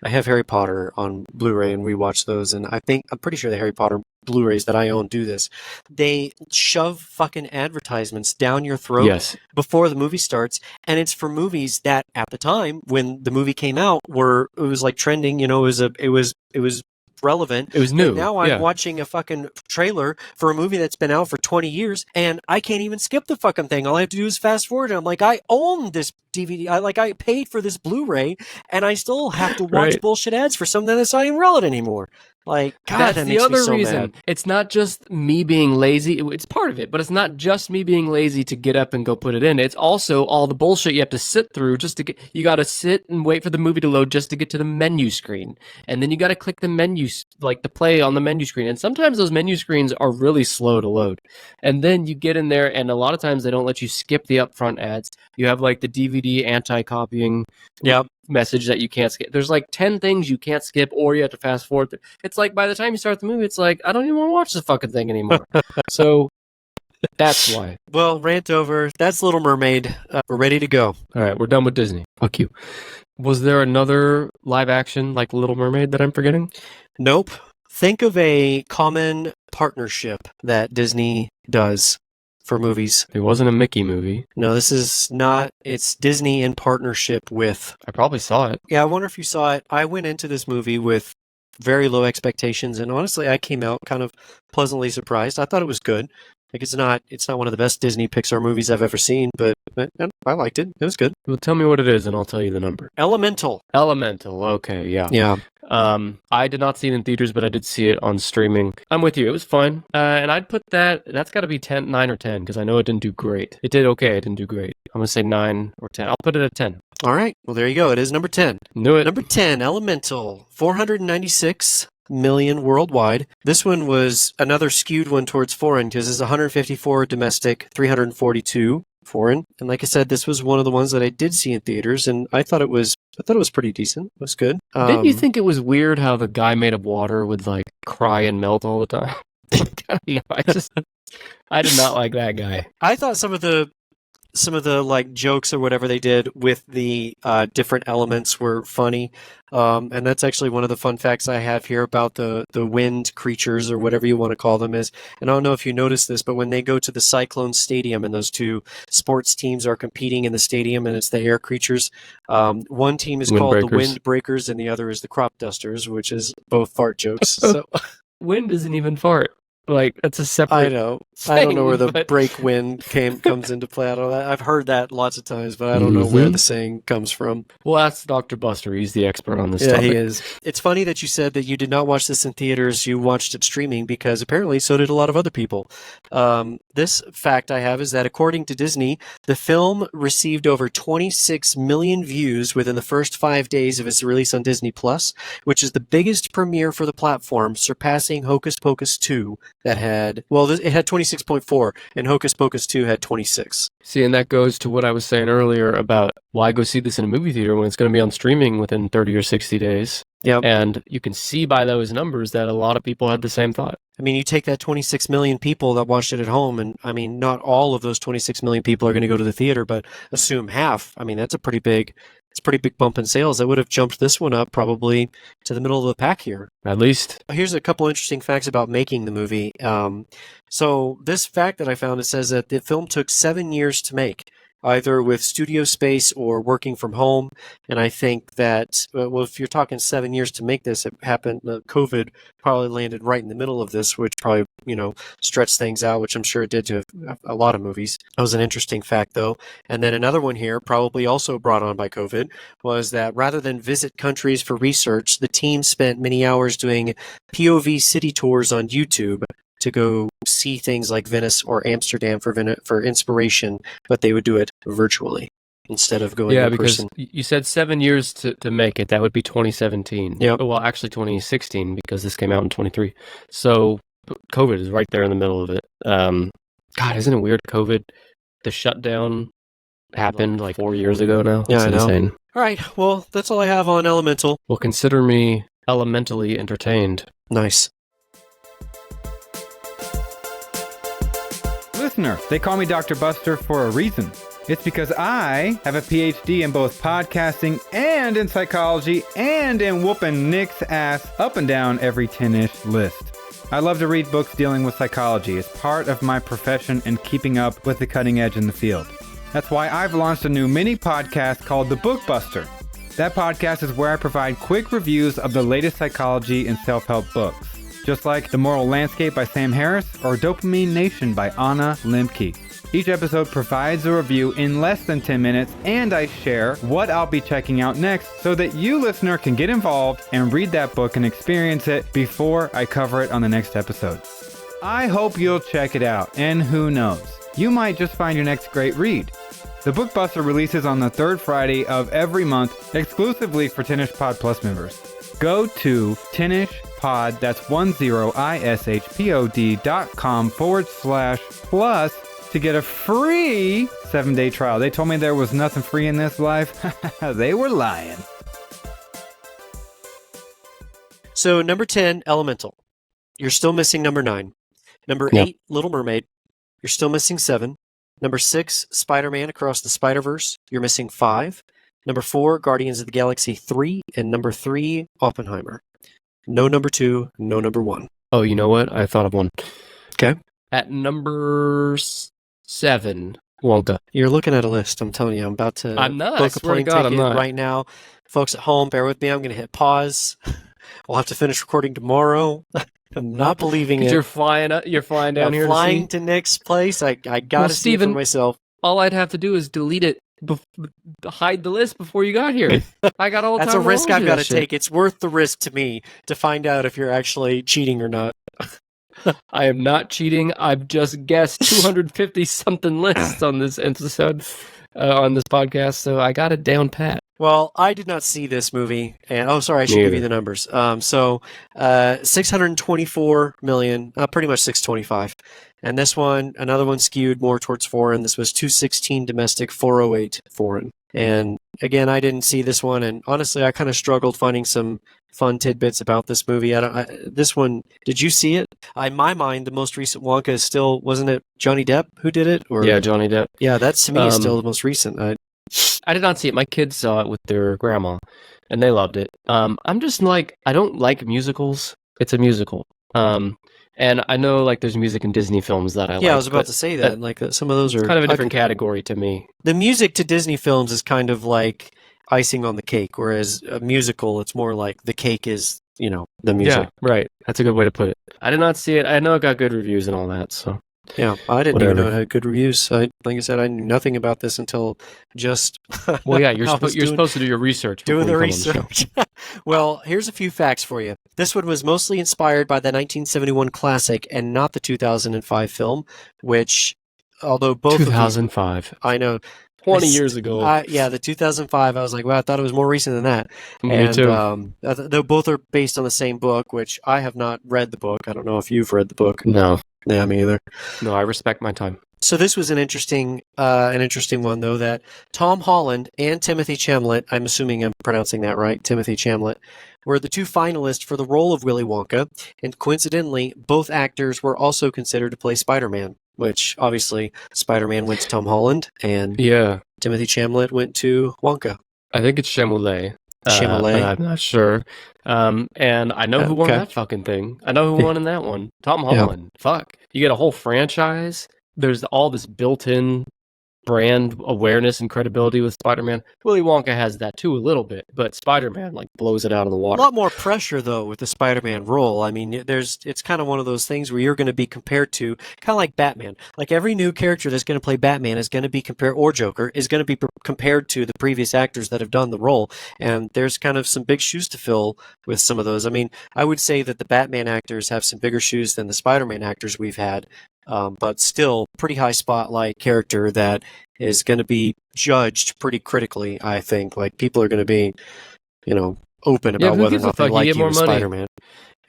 have Harry Potter on Blu-ray and we watch those. And I'm pretty sure the Harry Potter Blu-rays that I own do this. They shove fucking advertisements down your throat Yes. before the movie starts. And it's for movies that at the time when the movie came out it was like trending, it was relevant. It was new. And now I'm yeah. watching a fucking trailer for a movie that's been out for 20 years and I can't even skip the fucking thing. All I have to do is fast forward. And I'm like, I own this DVD. I paid for this Blu-ray and I still have to watch Right. bullshit ads for something that's not even relevant anymore. Like, God, That's that the makes other me so reason. mad. It's not just me being lazy. It's part of it, but it's not just me being lazy to get up and go put it in. It's also all the bullshit you have to sit through just to get. You got to sit and wait for the movie to load just to get to the menu screen, and then you got to click the menu, like the play on the menu screen. And sometimes those menu screens are really slow to load. And then you get in there, and a lot of times they don't let you skip the upfront ads. You have like the DVD anti-copying. Yep. Message that you can't skip. There's like 10 things you can't skip or you have to fast forward. It's like by the time you start the movie, it's like, I don't even want to watch the fucking thing anymore. So that's why. Well, rant over. That's Little Mermaid. We're ready to go. All right, we're done with Disney. Fuck you. Was there another live action like Little Mermaid that I'm forgetting? Nope. Think of a common partnership that Disney does for movies. It wasn't a Mickey movie. No, this is not. It's Disney in partnership with. I probably saw it. Yeah, I wonder if you saw it. I went into this movie with very low expectations, and honestly, I came out kind of pleasantly surprised. I thought it was good. Like it's not one of the best Disney Pixar movies I've ever seen, but I liked it. It was good. Well, tell me what it is and I'll tell you the number. Elemental. Elemental. Okay, yeah. Yeah. I did not see it in theaters, but I did see it on streaming. I'm with you. It was fun. And I'd put that's got to be 9 or 10 because I know it didn't do great. It did okay. It didn't do great. I'm going to say 9 or 10. I'll put it at 10. All right. Well, there you go. It is number 10. Knew it. Number 10, Elemental. 496 million worldwide. This one was another skewed one towards foreign because it's 154 domestic, 342 foreign. And like I said, this was one of the ones that I did see in theaters, and I thought it was pretty decent. It was good. Didn't you think it was weird how the guy made of water would like cry and melt all the time? I did not like that guy. I thought some of the some of the like jokes or whatever they did with the different elements were funny. And that's actually one of the fun facts I have here about the wind creatures or whatever you want to call them is, and I don't know if you noticed this, but when they go to the Cyclone Stadium and those two sports teams are competing in the stadium and it's the air creatures, one team is called the Windbreakers and the other is the Crop Dusters, which is both fart jokes. So wind isn't even fart. Like, that's a separate I know. thing, I don't know where the but... break wind comes into play out of that. I've heard that lots of times, but I don't know where the saying comes from. Well, that's Dr. Buster. He's the expert on this topic. Yeah, he is. It's funny that you said that you did not watch this in theaters. You watched it streaming because apparently so did a lot of other people. This fact I have is that according to Disney, the film received over 26 million views within the first 5 days of its release on Disney Plus, which is the biggest premiere for the platform, surpassing Hocus Pocus 2 that had, well, it had 26.4 and Hocus Pocus 2 had 26. See, and that goes to what I was saying earlier about why go see this in a movie theater when it's going to be on streaming within 30 or 60 days. Yep. And you can see by those numbers that a lot of people had the same thought. I mean, you take that 26 million people that watched it at home, and I mean, not all of those 26 million people are going to go to the theater, but assume half. I mean, that's a pretty big bump in sales. That would have jumped this one up probably to the middle of the pack here. At least. Here's a couple interesting facts about making the movie. So this fact that I found, it says that the film took 7 years to make, either with studio space or working from home. And I think that, well, if you're talking 7 years to make this, it happened, COVID probably landed right in the middle of this, which probably, stretched things out, which I'm sure it did to a lot of movies. That was an interesting fact, though. And then another one here, probably also brought on by COVID, was that rather than visit countries for research, the team spent many hours doing POV city tours on YouTube to go see things like Venice or Amsterdam for inspiration, but they would do it virtually instead of going in person. Yeah, because you said 7 years to make it. That would be 2017. Yeah. Well, actually 2016 because this came out in 23. So COVID is right there in the middle of it. God, isn't it weird? COVID, the shutdown happened like 4 years ago now. Yeah, it's I know. Insane. All right, well, that's all I have on Elemental. Well, consider me elementally entertained. Nice. Listener, they call me Dr. Buster for a reason. It's because I have a PhD in both podcasting and in psychology and in whooping Nick's ass up and down every 10-ish list. I love to read books dealing with psychology. It's part of my profession and keeping up with the cutting edge in the field. That's why I've launched a new mini podcast called The Bookbuster. That podcast is where I provide quick reviews of the latest psychology and self-help books, just like The Moral Landscape by Sam Harris or Dopamine Nation by Anna Lemke. Each episode provides a review in less than 10 minutes, and I share what I'll be checking out next so that you, listener, can get involved and read that book and experience it before I cover it on the next episode. I hope you'll check it out, and who knows, you might just find your next great read. The Bookbuster releases on the third Friday of every month exclusively for 10ish Pod Plus members. Go to 10ishpod, that's 10ishpod.com/plus to get a free 7-day trial. They told me there was nothing free in this life. They were lying. So number 10, Elemental. You're still missing number 9. Number 8, Little Mermaid. You're still missing 7. Number 6, Spider-Man Across the Spider-Verse. You're missing 5. Number 4, Guardians of the Galaxy 3. And number 3, Oppenheimer. No number 2, no number 1. Oh, you know what? I thought of one. Okay. At number 7, Wonka. You're looking at a list. I'm telling you, I'm about to I'm not. book a plane ticket right now. Folks at home, bear with me. I'm going to hit pause. We'll have to finish recording tomorrow. I'm not believing it. You're flying down here. I'm flying to Nick's place. I got to see it for myself. All I'd have to do is delete it, hide the list before you got here. I got all the time. That's a risk I've got to take. It's worth the risk to me to find out if you're actually cheating or not. I am not cheating. I've just guessed 250 something lists on this episode, on this podcast, so I got it down pat. Well, I did not see this movie, and I should give you the numbers. 624 million, pretty much 625, and this one, another one skewed more towards foreign. This was 216 domestic, 408 foreign. And again, I didn't see this one, and honestly, I kind of struggled finding some fun tidbits about this movie. This one, did you see it? In my mind, the most recent Wonka is still, wasn't it Johnny Depp who did it? Or Yeah, Johnny Depp. yeah, that's to me is still the most recent. I did not see it. My kids saw it with their grandma, and they loved it. I'm just like, I don't like musicals. It's a musical. And I know like there's music in Disney films that I like. Yeah, I was about to say that. Like some of those are kind of a different category to me. The music to Disney films is kind of like icing on the cake, whereas a musical, it's more like the cake is, the music. Yeah, right. That's a good way to put it. I did not see it. I know it got good reviews and all that, so. Yeah, I didn't even know it had good reviews. Like I said, I knew nothing about this until just. Well, yeah, you're supposed to do your research. Doing the research. Well, here's a few facts for you. This one was mostly inspired by the 1971 classic and not the 2005 film, which, although both 2005. I know. 20 years ago. The 2005. I was like, wow, I thought it was more recent than that. Me too. Though both are based on the same book, which I have not read the book. I don't know if you've read the book. No. Yeah, me either. No, I respect my time. So this was an interesting one, though, that Tom Holland and Timothy Chalamet, I'm assuming I'm pronouncing that right, Timothy Chalamet, were the two finalists for the role of Willy Wonka, and coincidentally, both actors were also considered to play Spider-Man, which obviously Spider-Man went to Tom Holland, and Timothy Chalamet went to Wonka. I think it's Chalamet. Chalamet? I'm not sure. And I know who won that fucking thing. I know who won in that one. Tom Holland. Yeah. Fuck. You get a whole franchise. There's all this built-in brand awareness and credibility with Spider-Man. Willy Wonka has that too a little bit, but Spider-Man like blows it out of the water. A lot more pressure though with the Spider-Man role. I mean, it's kind of one of those things where you're going to be compared to kind of like Batman. Like every new character that's going to play Batman is going to be compared, or Joker is going to be compared to the previous actors that have done the role. And there's kind of some big shoes to fill with some of those. I mean, I would say that the Batman actors have some bigger shoes than the Spider-Man actors we've had. But still pretty high spotlight character that is going to be judged pretty critically, I think. Like, people are going to be, open about whether or not they like you as Spider-Man.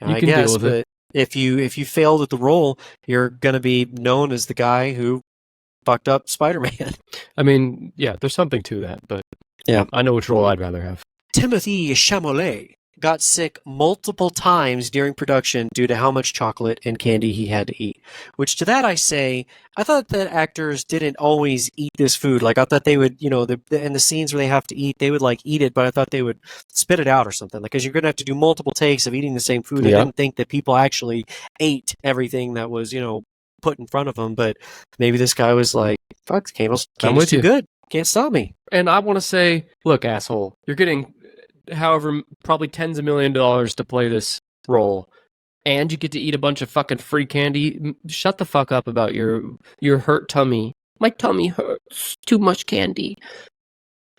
You can deal with it. If you failed at the role, you're going to be known as the guy who fucked up Spider-Man. I mean, yeah, there's something to that, but yeah, I know which role I'd rather have. Timothy Chalamet got sick multiple times during production due to how much chocolate and candy he had to eat. Which to that I say, I thought that actors didn't always eat this food. Like I thought they would, in the scenes where they have to eat, they would like eat it, but I thought they would spit it out or something. Like, because you're going to have to do multiple takes of eating the same food. Yeah. I didn't think that people actually ate everything that was, put in front of them. But maybe this guy was like, fuck, candy's too good. Can't stop me. And I want to say, look, asshole, you're getting however, probably tens of $millions to play this role, and you get to eat a bunch of fucking free candy. Shut the fuck up about your hurt tummy. My tummy hurts. Too much candy.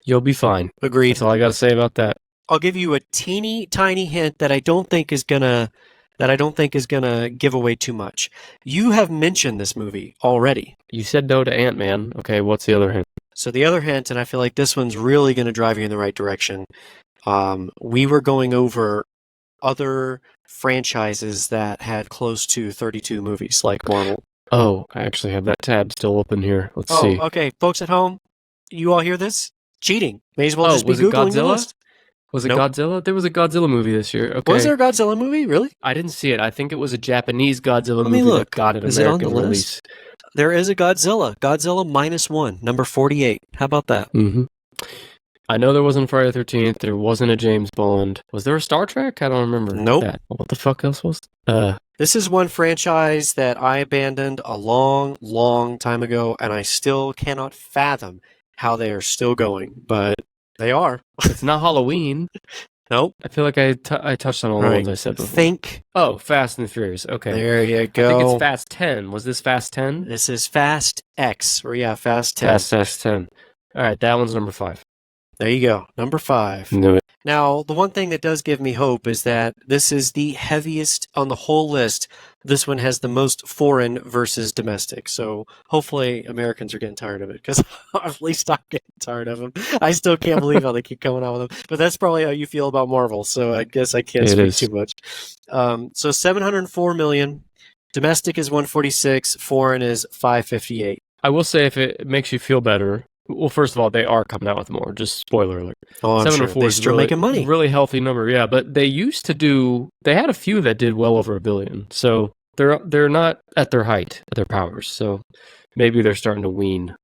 You'll be fine. Agreed. That's all I got to say about that. I'll give you a teeny tiny hint that I don't think is gonna give away too much. You have mentioned this movie already. You said no to Ant-Man. Okay, what's the other hint? So the other hint, and I feel like this one's really going to drive you in the right direction. We were going over other franchises that had close to 32 movies, like Marvel. Oh, I actually have that tab still open here. Let's see. Okay, folks at home, you all hear this? Cheating. May as well just be Googling the list. Was it Godzilla? There was a Godzilla movie this year. Okay. Was there a Godzilla movie? Really? I didn't see it. I think it was a Japanese Godzilla movie that got an American release. There is a Godzilla. Godzilla -1, number 48. How about that? Mm-hmm. I know there wasn't Friday the 13th. There wasn't a James Bond. Was there a Star Trek? I don't remember. Nope. That. What the fuck else was? This is one franchise that I abandoned a long, long time ago, and I still cannot fathom how they are still going, but they are. It's not Halloween. Nope. I feel like I touched on all the ones I said before. Oh, Fast and Furious. Okay. There you go. I think it's Fast 10. Was this Fast 10? This is Fast X. Or yeah, Fast 10. Fast 10. All right, that one's number 5. There you go. Number 5. Knew it. Now, the one thing that does give me hope is that this is the heaviest on the whole list. This one has the most foreign versus domestic. So hopefully Americans are getting tired of it, because at least I'm getting tired of them. I still can't believe how they keep coming out with them. But that's probably how you feel about Marvel. So I guess I can't speak too much. So 704 million. Domestic is 146. Foreign is 558. I will say, if it makes you feel better, well, first of all, they are coming out with more. Just spoiler alert. Oh, I'm 704 sure. They're still making money. Really healthy number, yeah. But they used to do. They had a few that did well over $1 billion. So they're not at their height, at their powers. So maybe they're starting to wean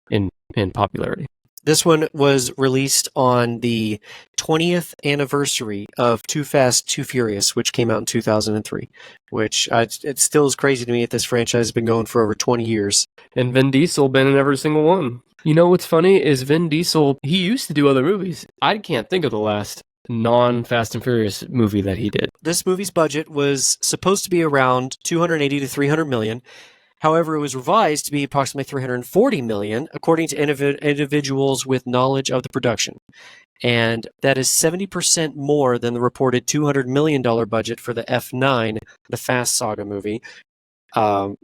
in popularity. This one was released on the 20th anniversary of Too Fast, Too Furious, which came out in 2003, which it still is crazy to me that this franchise has been going for over 20 years. And Vin Diesel been in every single one. You know what's funny is Vin Diesel, he used to do other movies. I can't think of the last non-Fast and Furious movie that he did. This movie's budget was supposed to be around 280 to 300 million. However, it was revised to be approximately 340 million, according to individuals with knowledge of the production. And that is 70% more than the reported $200 million budget for the F9, the Fast Saga movie,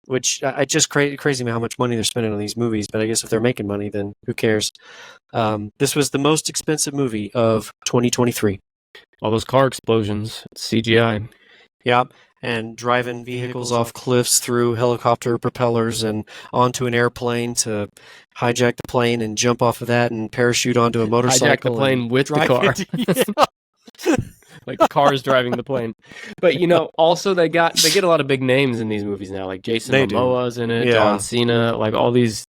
which I just crazy me how much money they're spending on these movies. But I guess if they're making money, then who cares? This was the most expensive movie of 2023. All those car explosions, CGI. Yeah. And driving vehicles off cliffs through helicopter propellers and onto an airplane to hijack the plane and jump off of that and parachute onto a motorcycle. Hijack the plane with the car. Like the car is driving the plane. But, also they get a lot of big names in these movies now. Like Jason Momoa's in it, John Cena, like all these.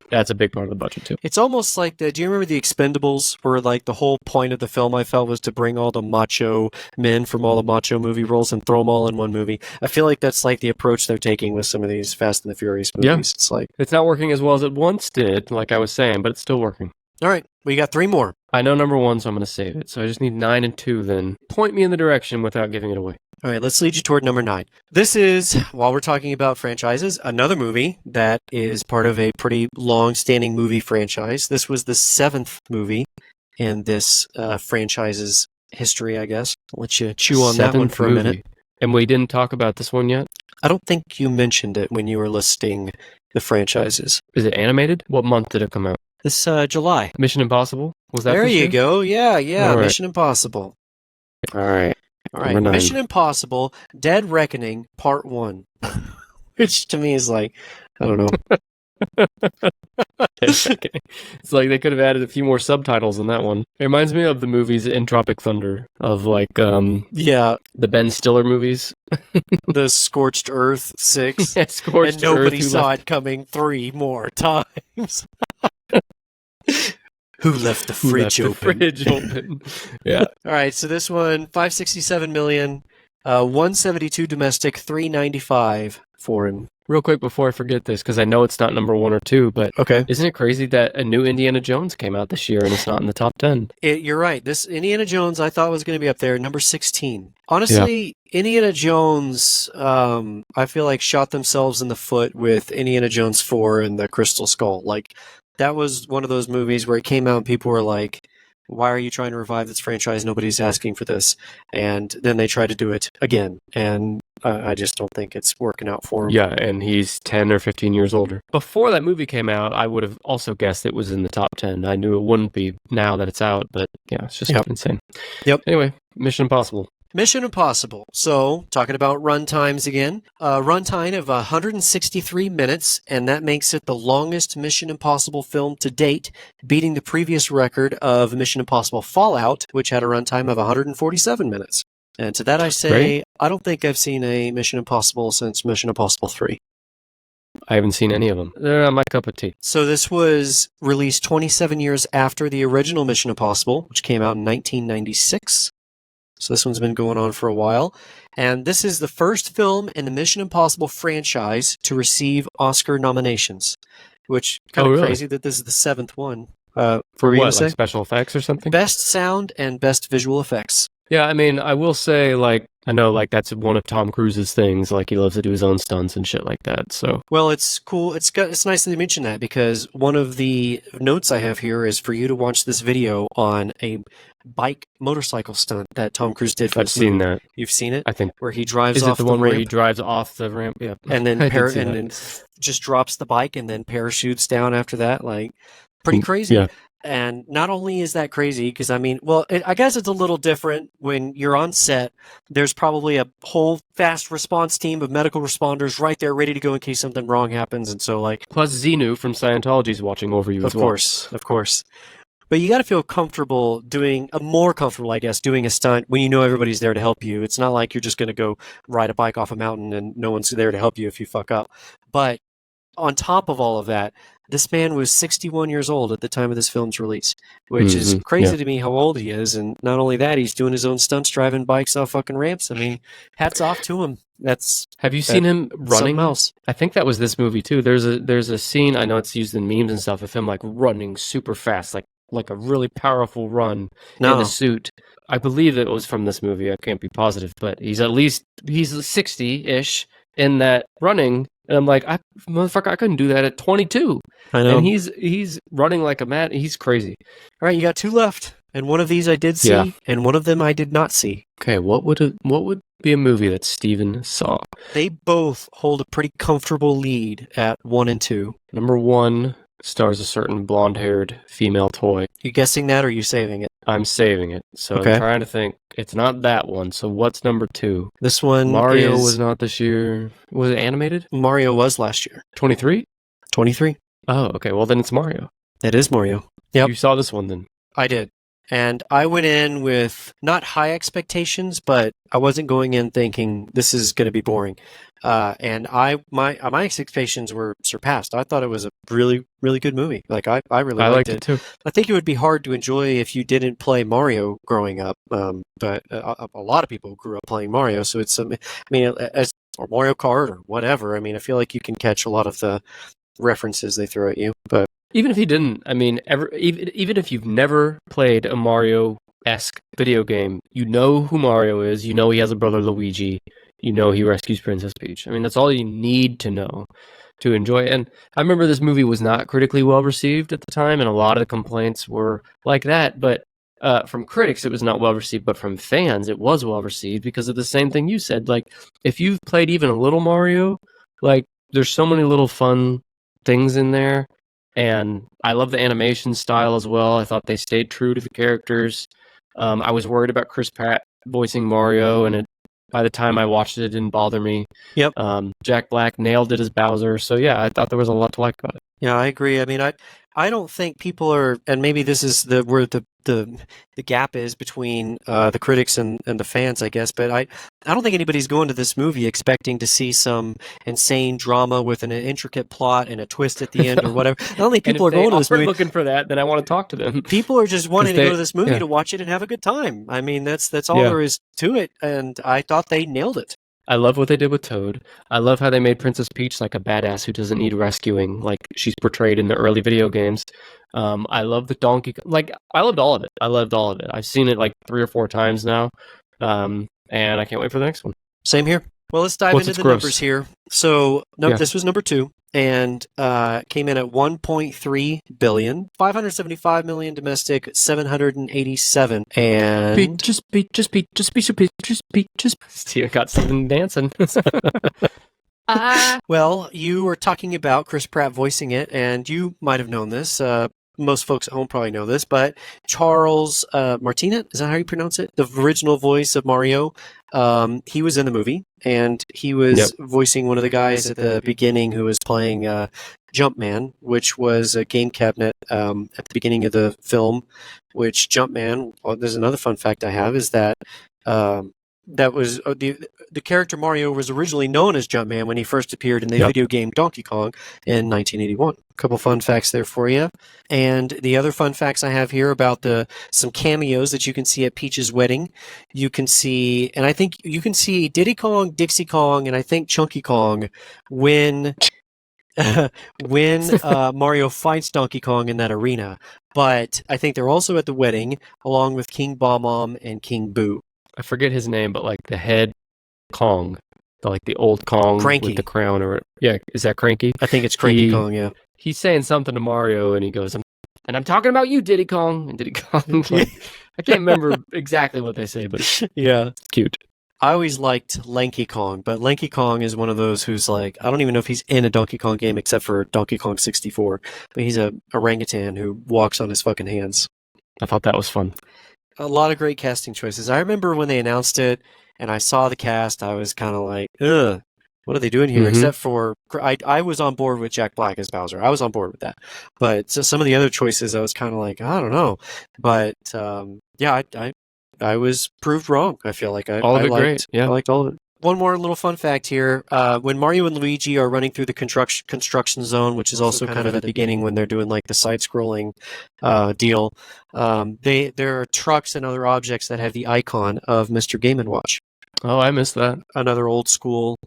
That's a big part of the budget, too. It's almost like do you remember The Expendables, where like the whole point of the film, I felt, was to bring all the macho men from all the macho movie roles and throw them all in one movie? I feel like that's like the approach they're taking with some of these Fast and the Furious movies. Yeah. It's like, it's not working as well as it once did, like I was saying, but it's still working. All right, we got 3 more. I know number 1, so I'm going to save it. So I just need 9 and 2 then. Point me in the direction without giving it away. All right, let's lead you toward number 9. This is, while we're talking about franchises, another movie that is part of a pretty long-standing movie franchise. This was the 7th movie in this franchise's history, I guess. I'll let you chew on that one for a minute. And we didn't talk about this one yet? I don't think you mentioned it when you were listing the franchises. Is it animated? What month did it come out? This July. Mission Impossible? Was that There this you year? go. Yeah. All right. Mission Impossible. All right. All right, Mission Impossible, Dead Reckoning, Part 1. Which to me is like, I don't know. It's like they could have added a few more subtitles in that one. It reminds me of the movies in Tropic Thunder, of like, the Ben Stiller movies. The Scorched Earth 6. Yeah, Scorched and nobody Earth, saw it coming 3 more times. Who left the fridge open? Yeah. All right, so this one, 567 million, 172 domestic, 395 foreign. Real quick before I forget this, because I know it's not number 1 or 2, but okay, isn't it crazy that a new Indiana Jones came out this year and it's not in the top 10? You're right. This Indiana Jones I thought was going to be up there, number 16. Honestly, Indiana Jones, I feel like shot themselves in the foot with Indiana Jones 4 and the Crystal Skull. Like, that was one of those movies where it came out and people were like, why are you trying to revive this franchise? Nobody's asking for this. And then they try to do it again. And I just don't think it's working out for him. Yeah, and he's 10 or 15 years older. Before that movie came out, I would have also guessed it was in the top 10. I knew it wouldn't be now that it's out, but yeah, it's just insane. Yep. Anyway, Mission Impossible. Mission Impossible. So, talking about run times again. Runtime of 163 minutes, and that makes it the longest Mission Impossible film to date, beating the previous record of Mission Impossible Fallout, which had a runtime of 147 minutes. And to that I say, I don't think I've seen a Mission Impossible since Mission Impossible 3. I haven't seen any of them. They're not my cup of tea. So this was released 27 years after the original Mission Impossible, which came out in 1996. So this one's been going on for a while. And this is the first film in the Mission Impossible franchise to receive Oscar nominations, which kind of crazy that this is the 7th one. For what, like special effects or something? Best sound and best visual effects. Yeah, I mean, I will say, like, I know, like, that's one of Tom Cruise's things. Like, he loves to do his own stunts and shit like that, so. Well, it's cool. It's nice that you mention that, because one of the notes I have here is for you to watch this video on a motorcycle stunt that Tom Cruise did for I've seen that. You've seen it? I think. Where he drives off the one ramp? where he drives off the ramp? Yeah. And then, then just drops the bike and then parachutes down after that. Like, pretty crazy. Yeah. And not only is that crazy, because I mean, I guess it's a little different when you're on set. There's probably a whole fast response team of medical responders right there ready to go in case something wrong happens. And so, like, plus Xenu from Scientology is watching over you as well. Of course. But you got to feel comfortable more comfortable, I guess, doing a stunt when you know everybody's there to help you. It's not like you're just going to go ride a bike off a mountain and no one's there to help you if you fuck up. But on top of all of that, this man was 61 years old at the time of this film's release, which is crazy to me how old he is. And not only that, he's doing his own stunts, driving bikes off fucking ramps. I mean, hats off to him. Have you seen him running? Else. I think that was this movie too. There's a scene, I know it's used in memes and stuff, of him like running super fast, like a really powerful run in a suit. I believe it was from this movie. I can't be positive, but he's 60-ish in that running. And I'm like, motherfucker, I couldn't do that at 22. I know. And he's running like a mad. He's crazy. All right, you got 2 left, and one of these I did see, and one of them I did not see. Okay, what would be a movie that Steven saw? They both hold a pretty comfortable lead at 1 and 2. Number 1 stars a certain blonde-haired female toy. You guessing that, or are you saving it? I'm saving it. So I'm trying to think. It's not that one. So what's number 2? This one Mario was not this year. Was it animated? Mario was last year. 23? 23. Oh, okay. Well, then it's Mario. It is Mario. Yep. You saw this one then? I did. And I went in with not high expectations, but I wasn't going in thinking this is going to be boring. And my expectations were surpassed. I thought it was a really, really good movie. Like I really liked it too. I think it would be hard to enjoy if you didn't play Mario growing up. But a lot of people grew up playing Mario, so it's or Mario Kart or whatever. I mean, I feel like you can catch a lot of the references they throw at you. But even if you didn't, I mean, even if you've never played a Mario-esque video game, you know who Mario is. You know he has a brother Luigi. You know he rescues Princess Peach. I mean, that's all you need to know to enjoy it. And I remember this movie was not critically well received at the time, and a lot of the complaints were like that. But from critics, it was not well received. But from fans, it was well received because of the same thing you said. Like, if you've played even a little Mario, like, there's so many little fun things in there. And I love the animation style as well. I thought they stayed true to the characters. I was worried about Chris Pratt voicing Mario, and by the time I watched it, it didn't bother me. Yep. Jack Black nailed it as Bowser. So yeah, I thought there was a lot to like about it. Yeah, I agree. I mean, I don't think people are, and maybe this is where the gap is between the critics and the fans, I guess. But I don't think anybody's going to this movie expecting to see some insane drama with an intricate plot and a twist at the end or whatever. I don't think people are going to this movie looking for that. Then I want to talk to them. People are just wanting to go to this movie to watch it and have a good time. I mean, that's all there is to it, and I thought they nailed it. I love what they did with Toad. I love how they made Princess Peach like a badass who doesn't need rescuing, like she's portrayed in the early video games. I love the Donkey. Like, I loved all of it. I've seen it like 3 or 4 times now, and I can't wait for the next one. Same here. Well, let's dive into the numbers here. So, this was number 2, and came in at 1.3 billion, 575 million domestic, 787, and just Steven got something dancing. Well, you were talking about Chris Pratt voicing it, and you might have known this. Most folks at home probably know this, but Charles Martinet, is that how you pronounce it? The original voice of Mario. He was in the movie, and he was voicing one of the guys at the beginning who was playing Jumpman, which was a game cabinet at the beginning of the film, which Jumpman, there's another fun fact I have, is that that was the character Mario was originally known as Jumpman when he first appeared in the video game Donkey Kong in 1981. A couple fun facts there for you. And the other fun facts I have here about some cameos that you can see at Peach's wedding. You can see, and I think you can see Diddy Kong, Dixie Kong, and I think Chunky Kong when Mario fights Donkey Kong in that arena. But I think they're also at the wedding along with King Bob-omb and King Boo. I forget his name, but like the head Kong, the old Kong Cranky. with the crown, or is that Cranky? I think it's Cranky Kong. Yeah, he's saying something to Mario, and he goes, "I'm talking about you, Diddy Kong." And Diddy Kong, I can't remember exactly what they say, but yeah, it's cute. I always liked Lanky Kong, but Lanky Kong is one of those who's like, I don't even know if he's in a Donkey Kong game except for Donkey Kong 64, but he's a orangutan who walks on his fucking hands. I thought that was fun. A lot of great casting choices. I remember when they announced it and I saw the cast, I was kind of like, ugh. what are they doing here? Mhm. Except for, I was on board with Jack Black as Bowser. I was on board with that. But so some of the other choices, I was kind of like, I don't know. But yeah, I was proved wrong. I feel like All of it great. I Yeah. liked all of it. One more little fun fact here. When Mario and Luigi are running through the construction zone, which is also kind of at the beginning when they're doing like the side-scrolling deal, there are trucks and other objects that have the icon of Mr. Game & Watch, Oh, I missed that. another old school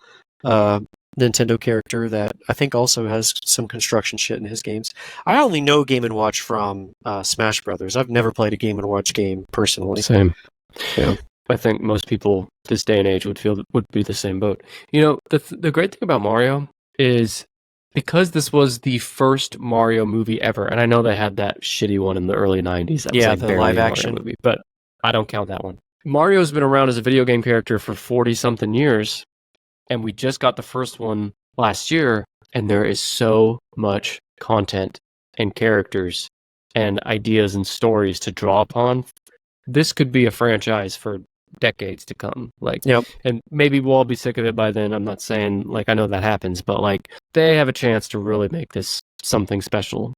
Nintendo character that I think also has some construction shit in his games. I only know Game & Watch from Smash Brothers. I've never played a Game & Watch game personally. Same. Yeah. I think most people this day and age would be the same boat. You know, the great thing about Mario is because this was the first Mario movie ever, and I know they had that shitty one in the early 90s. That was like the barely live a Mario action movie, but I don't count that one. Mario's been around as a video game character for 40-something years, and we just got the first one last year, and there is so much content and characters and ideas and stories to draw upon. This could be a franchise for decades to come. Like, Yep. and maybe we'll all be sick of it by then. I'm not saying, like, I know that happens, but like they have a chance to really make this something special.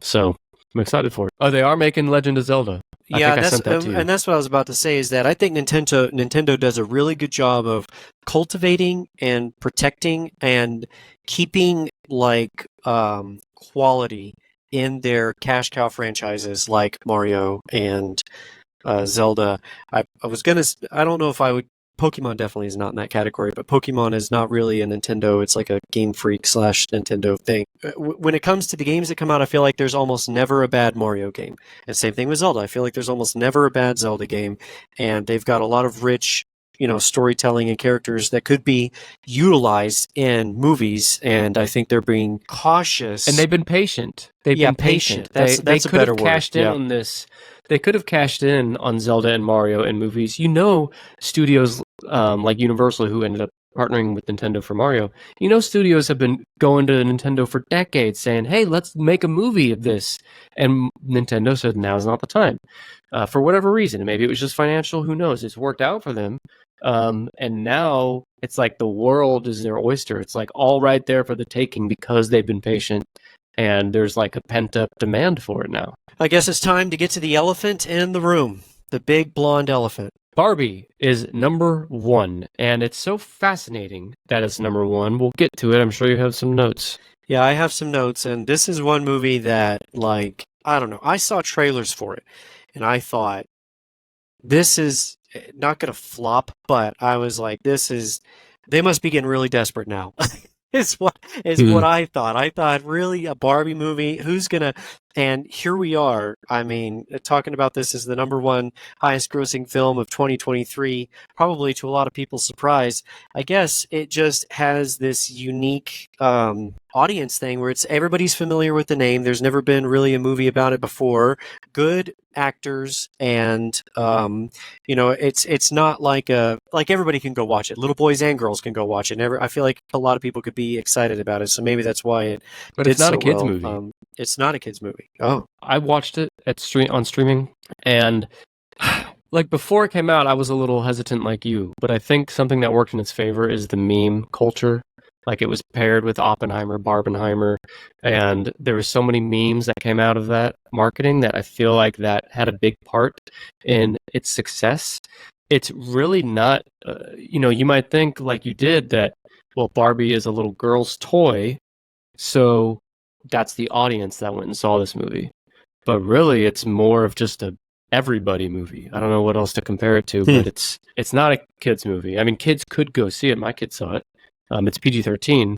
So I'm excited for it. Oh, they are making Legend of Zelda. I think I sent that to you. And that's what I was about to say, is that I think Nintendo does a really good job of cultivating and protecting and keeping like quality in their cash cow franchises like Mario and Zelda. I don't know if I would. Pokemon definitely is not in that category, but Pokemon is not really a Nintendo. It's like a Game Freak / Nintendo thing. When it comes to the games that come out, I feel like there's almost never a bad Mario game. And same thing with Zelda. I feel like there's almost never a bad Zelda game. And they've got a lot of rich, storytelling and characters that could be utilized in movies. And I think they're being cautious. And they've been patient. They've been patient. That's they a could better have word. cashed in on this. They could have cashed in on Zelda and Mario in movies. Studios like Universal, who ended up partnering with Nintendo for Mario. Studios have been going to Nintendo for decades saying, hey, let's make a movie of this. And Nintendo said, now's not the time. For whatever reason. Maybe it was just financial. Who knows? It's worked out for them. And now it's like the world is their oyster. It's like all right there for the taking because they've been patient. And there's like a pent-up demand for it now. I guess it's time to get to the elephant in the room. The big blonde elephant. Barbie is number one, and it's so fascinating that it's number one. We'll get to it. I'm sure you have some notes. Yeah, I have some notes, and this is one movie that, like, I don't know. I saw trailers for it, and I thought, this is not going to flop, but I was like, they must be getting really desperate now. is what I thought. I thought, really, a Barbie movie? Who's gonna? And here we are. I mean, talking about this as the number one highest grossing film of 2023, probably to a lot of people's surprise. I guess it just has this unique audience thing where everybody's familiar with the name. There's never been really a movie about it before. Good actors, and it's not like everybody can go watch it. Little boys and girls can go watch it. I feel like a lot of people could be excited about it. So maybe that's why it. But it's not a kids movie. It's not a kids movie. Oh, I watched it on streaming, and like before it came out, I was a little hesitant like you. But I think something that worked in its favor is the meme culture. Like it was paired with Oppenheimer, Barbenheimer, and there were so many memes that came out of that marketing that I feel like that had a big part in its success. It's really not, you might think like you did that, well, Barbie is a little girl's toy, so that's the audience that went and saw this movie. But really, it's more of just a everybody movie. I don't know what else to compare it to, but it's not a kids movie. I mean, kids could go see it. My kids saw it. It's PG-13,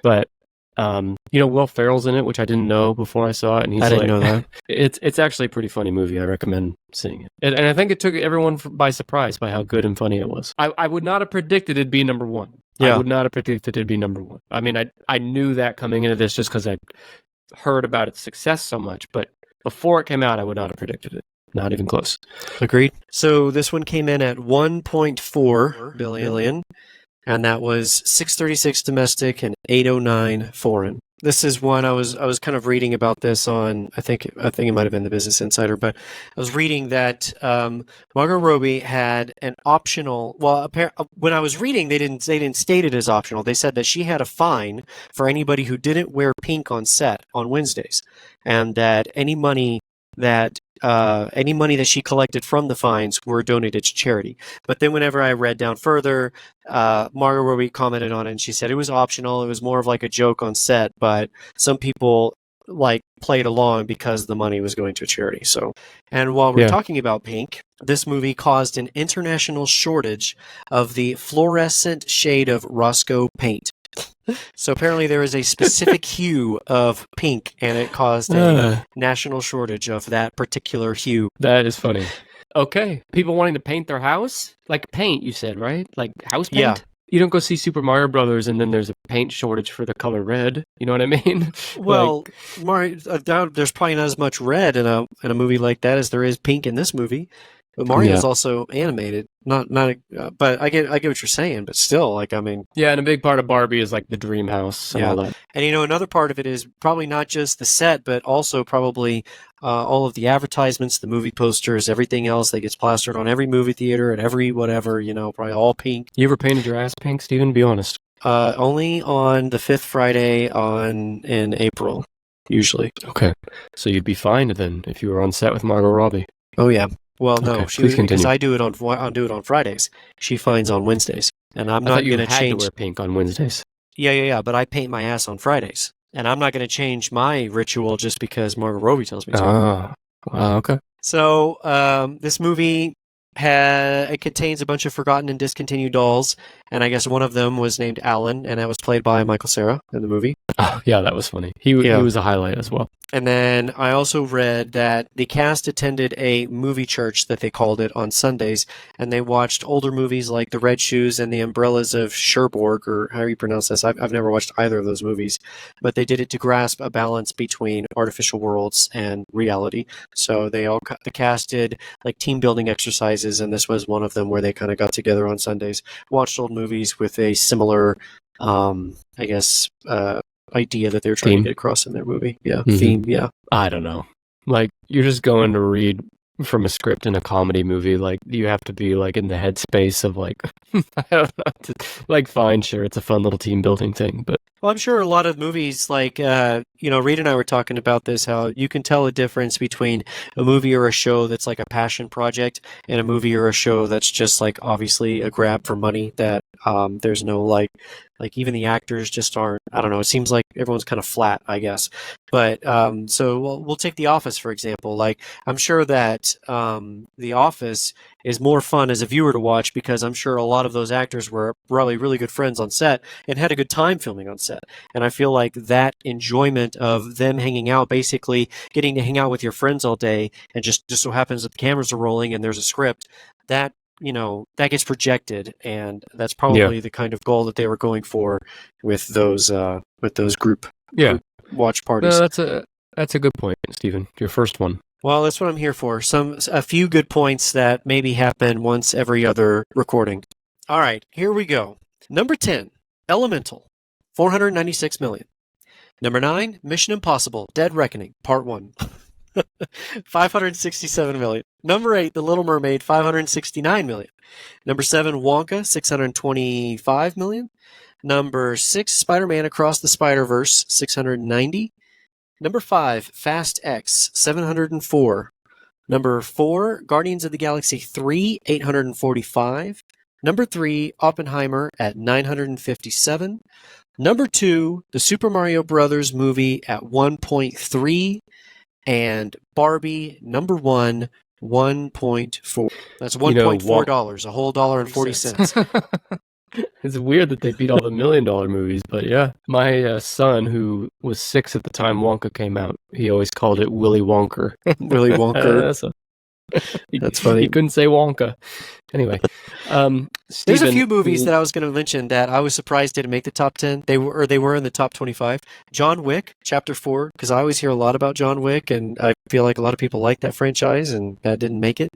but Will Ferrell's in it, which I didn't know before I saw it, and I didn't know that. It's actually a pretty funny movie. I recommend seeing it, and I think it took everyone by surprise by how good and funny it was. I would not have predicted it'd be number one. Yeah. I would not have predicted it'd be number one. I mean, I knew that coming into this just because I heard about its success so much, but before it came out, I would not have predicted it. Not even close. Agreed. So this one came in at 1.4 billion. And that was 636 domestic and 809 foreign. This is one I was kind of reading about this on I think it might have been the Business Insider, but I was reading that Margot Robbie had an optional. Well, when I was reading, they didn't state it as optional. They said that she had a fine for anybody who didn't wear pink on set on Wednesdays, and that any money that she collected from the fines were donated to charity. But then whenever I read down further, Margot Robbie commented on it and she said it was optional. It was more of like a joke on set, but some people like played along because the money was going to a charity. So, and while we're talking about pink, this movie caused an international shortage of the fluorescent shade of Roscoe paint. So apparently there is a specific hue of pink, and it caused a national shortage of that particular hue. That is funny. Okay. People wanting to paint their house? Like paint, you said, right? Like house paint? Yeah. You don't go see Super Mario Brothers and then there's a paint shortage for the color red. You know what I mean? Well, Mario, there's probably not as much red in a movie like that as there is pink in this movie. But Mario's also animated, but I get what you're saying. But still, like, I mean, yeah, and a big part of Barbie is like the dream house and all that. And another part of it is probably not just the set, but also probably all of the advertisements, the movie posters, everything else that gets plastered on every movie theater and every whatever. Probably all pink. You ever painted your ass pink, Steven? Be honest. Only on the 5th Friday in April, usually. Okay, so you'd be fine then if you were on set with Margot Robbie. Oh yeah. Well, no, okay, because I do it on Fridays. She finds on Wednesdays, and I'm not going to change. To wear pink on Wednesdays. Yeah. But I paint my ass on Fridays, and I'm not going to change my ritual just because Margot Robbie tells me to. Wow, okay. So this movie it contains a bunch of forgotten and discontinued dolls, and I guess one of them was named Alan, and that was played by Michael Cera in the movie. Oh, yeah, that was funny. He was a highlight as well. And then I also read that the cast attended a movie church that they called it on Sundays, and they watched older movies like The Red Shoes and The Umbrellas of Cherbourg, or however you pronounce this. I've never watched either of those movies, but they did it to grasp a balance between artificial worlds and reality. So the cast did like team building exercises, and this was one of them where they kind of got together on Sundays, watched old movies with a similar, idea that they were trying to get across in their movie. Theme. I don't know. Like, you're just going to read from a script in a comedy movie. Like, you have to be like in the headspace of like, I don't know. Like, fine, sure, it's a fun little team building thing, but. Well, I'm sure a lot of movies, like, Reed and I were talking about this, how you can tell a difference between a movie or a show that's like a passion project and a movie or a show that's just like obviously a grab for money that there's no like even the actors just aren't, I don't know, it seems like everyone's kind of flat, I guess. But so we'll take The Office, for example. Like, I'm sure that The Office is more fun as a viewer to watch because I'm sure a lot of those actors were probably really good friends on set and had a good time filming on set. And I feel like that enjoyment of them hanging out, basically getting to hang out with your friends all day, and just so happens that the cameras are rolling and there's a script, that that gets projected, and that's probably the kind of goal that they were going for with those group watch parties. No, that's a good point, Stephen. Your first one. Well, that's what I'm here for. A few good points that maybe happen once every other recording. All right, here we go. Number 10, Elemental, $496 million. Number 9, Mission Impossible: Dead Reckoning, Part 1. $567 million. Number 8, The Little Mermaid, $569 million. Number 7, Wonka, $625 million. Number 6, Spider-Man Across the Spider-Verse, $690. Number 5, Fast X, $704. Number 4, Guardians of the Galaxy 3, $845. Number 3, Oppenheimer at $957. Number 2, the Super Mario Brothers movie at $1.3. And Barbie, number 1, $1.4. That's $1.4, a whole $1.40. It's weird that they beat all the $1 million movies, but yeah. My son, who was 6 at the time Wonka came out, he always called it Willy Wonker. Willy Wonker. That's funny. He couldn't say Wonka. Anyway, There's a Steven, few movies that I was going to mention that I was surprised didn't make the top 10. They were in the top 25. John Wick, Chapter 4, because I always hear a lot about John Wick, and I feel like a lot of people like that franchise, and that didn't make it.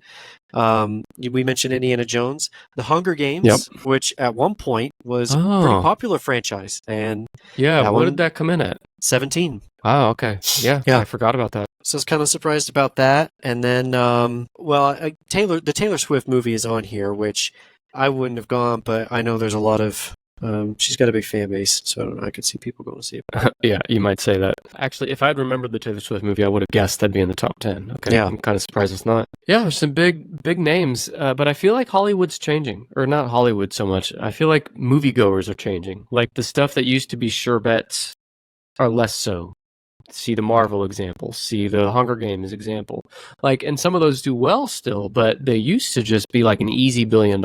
We mentioned Indiana Jones. The Hunger Games, which at one point was a pretty popular franchise. And yeah, what did that come in at? 17. Oh, okay. Yeah, I forgot about that. So I was kind of surprised about that. And then, the Taylor Swift movie is on here, which I wouldn't have gone, but I know there's a lot of, she's got a big fan base, so I don't know, I could see people going to see it. Yeah, you might say that. Actually, if I'd remembered the Taylor Swift movie, I would have guessed that'd be in the top 10. Okay, yeah. I'm kind of surprised it's not. Yeah, there's some big names, but I feel like Hollywood's changing. Or not Hollywood so much. I feel like moviegoers are changing. Like the stuff that used to be sure bets are less so. See the Marvel example, see the Hunger Games example. Like, and some of those do well still, but they used to just be like an easy $1 billion.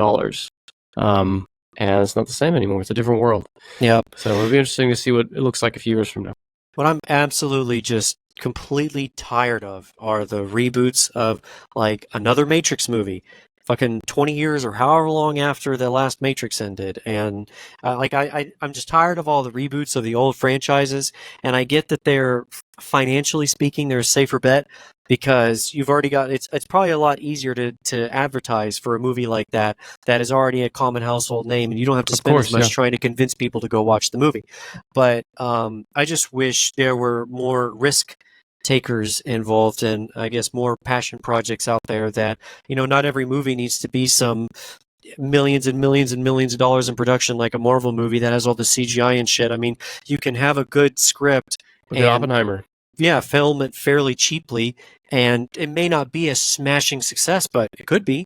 And it's not the same anymore. It's a different world. Yep. So it'll be interesting to see what it looks like a few years from now. What I'm absolutely just completely tired of are the reboots of like another Matrix movie. Fucking 20 years or however long after the last Matrix ended. And I'm just tired of all the reboots of the old franchises. And I get that they're, financially speaking, they're a safer bet because you've already got, it's probably a lot easier to advertise for a movie like that is already a common household name, and you don't have to spend as much trying to convince people to go watch the movie. But I just wish there were more risk takers involved, and I guess more passion projects out there that, not every movie needs to be some millions and millions and millions of dollars in production like a Marvel movie that has all the CGI and shit. I mean, you can have a good script and Oppenheimer. Yeah, film it fairly cheaply, and it may not be a smashing success, but it could be.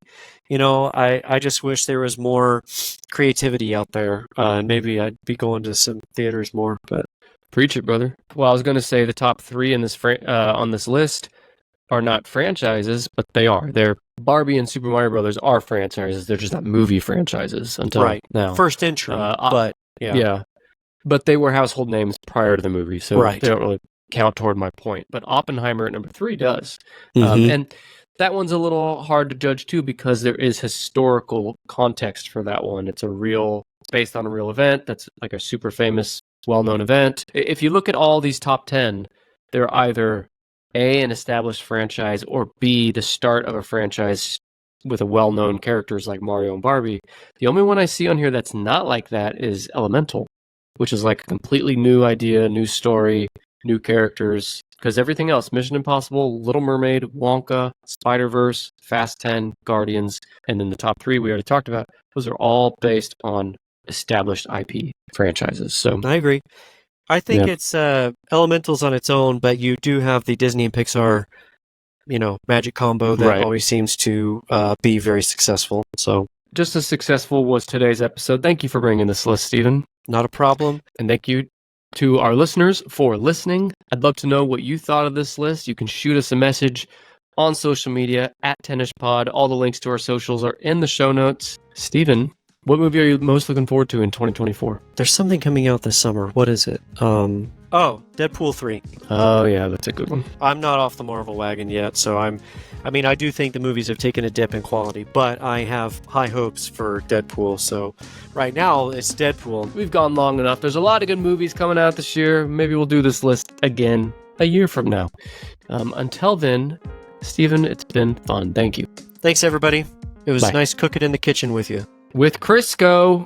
I just wish there was more creativity out there. Maybe I'd be going to some theaters more, but preach it, brother. Well, I was going to say the top 3 in this on this list are not franchises, but they are. They're Barbie and Super Mario Brothers are franchises. They're just not movie franchises until now. First entry, but yeah. But they were household names prior to the movie, so they don't really count toward my point. But Oppenheimer at number 3 does. And that one's a little hard to judge too because there is historical context for that one. It's based on a real event that's like a super famous, well-known event. If you look at all these top 10, they're either A, an established franchise, or B, the start of a franchise with a well-known characters like Mario and Barbie. The only one I see on here that's not like that is Elemental, which is like a completely new idea, new story, new characters. Because everything else, Mission Impossible, Little Mermaid, Wonka, Spider-Verse, Fast 10, Guardians, and then the top 3 we already talked about, those are all based on established IP franchises. So I agree. I think it's Elemental's on its own, but you do have the Disney and Pixar, magic combo that always seems to be very successful. So just as successful was today's episode. Thank you for bringing this list, Steven. Not a problem. And thank you to our listeners for listening. I'd love to know what you thought of this list. You can shoot us a message on social media at TennisPod. All the links to our socials are in the show notes. Steven, what movie are you most looking forward to in 2024? There's something coming out this summer. What is it? Deadpool 3. Oh, yeah, that's a good one. I'm not off the Marvel wagon yet, so I do think the movies have taken a dip in quality, but I have high hopes for Deadpool, so right now it's Deadpool. We've gone long enough. There's a lot of good movies coming out this year. Maybe we'll do this list again a year from now. Until then, Steven, it's been fun. Thank you. Thanks, everybody. It was nice cooking in the kitchen with you. With Crisco.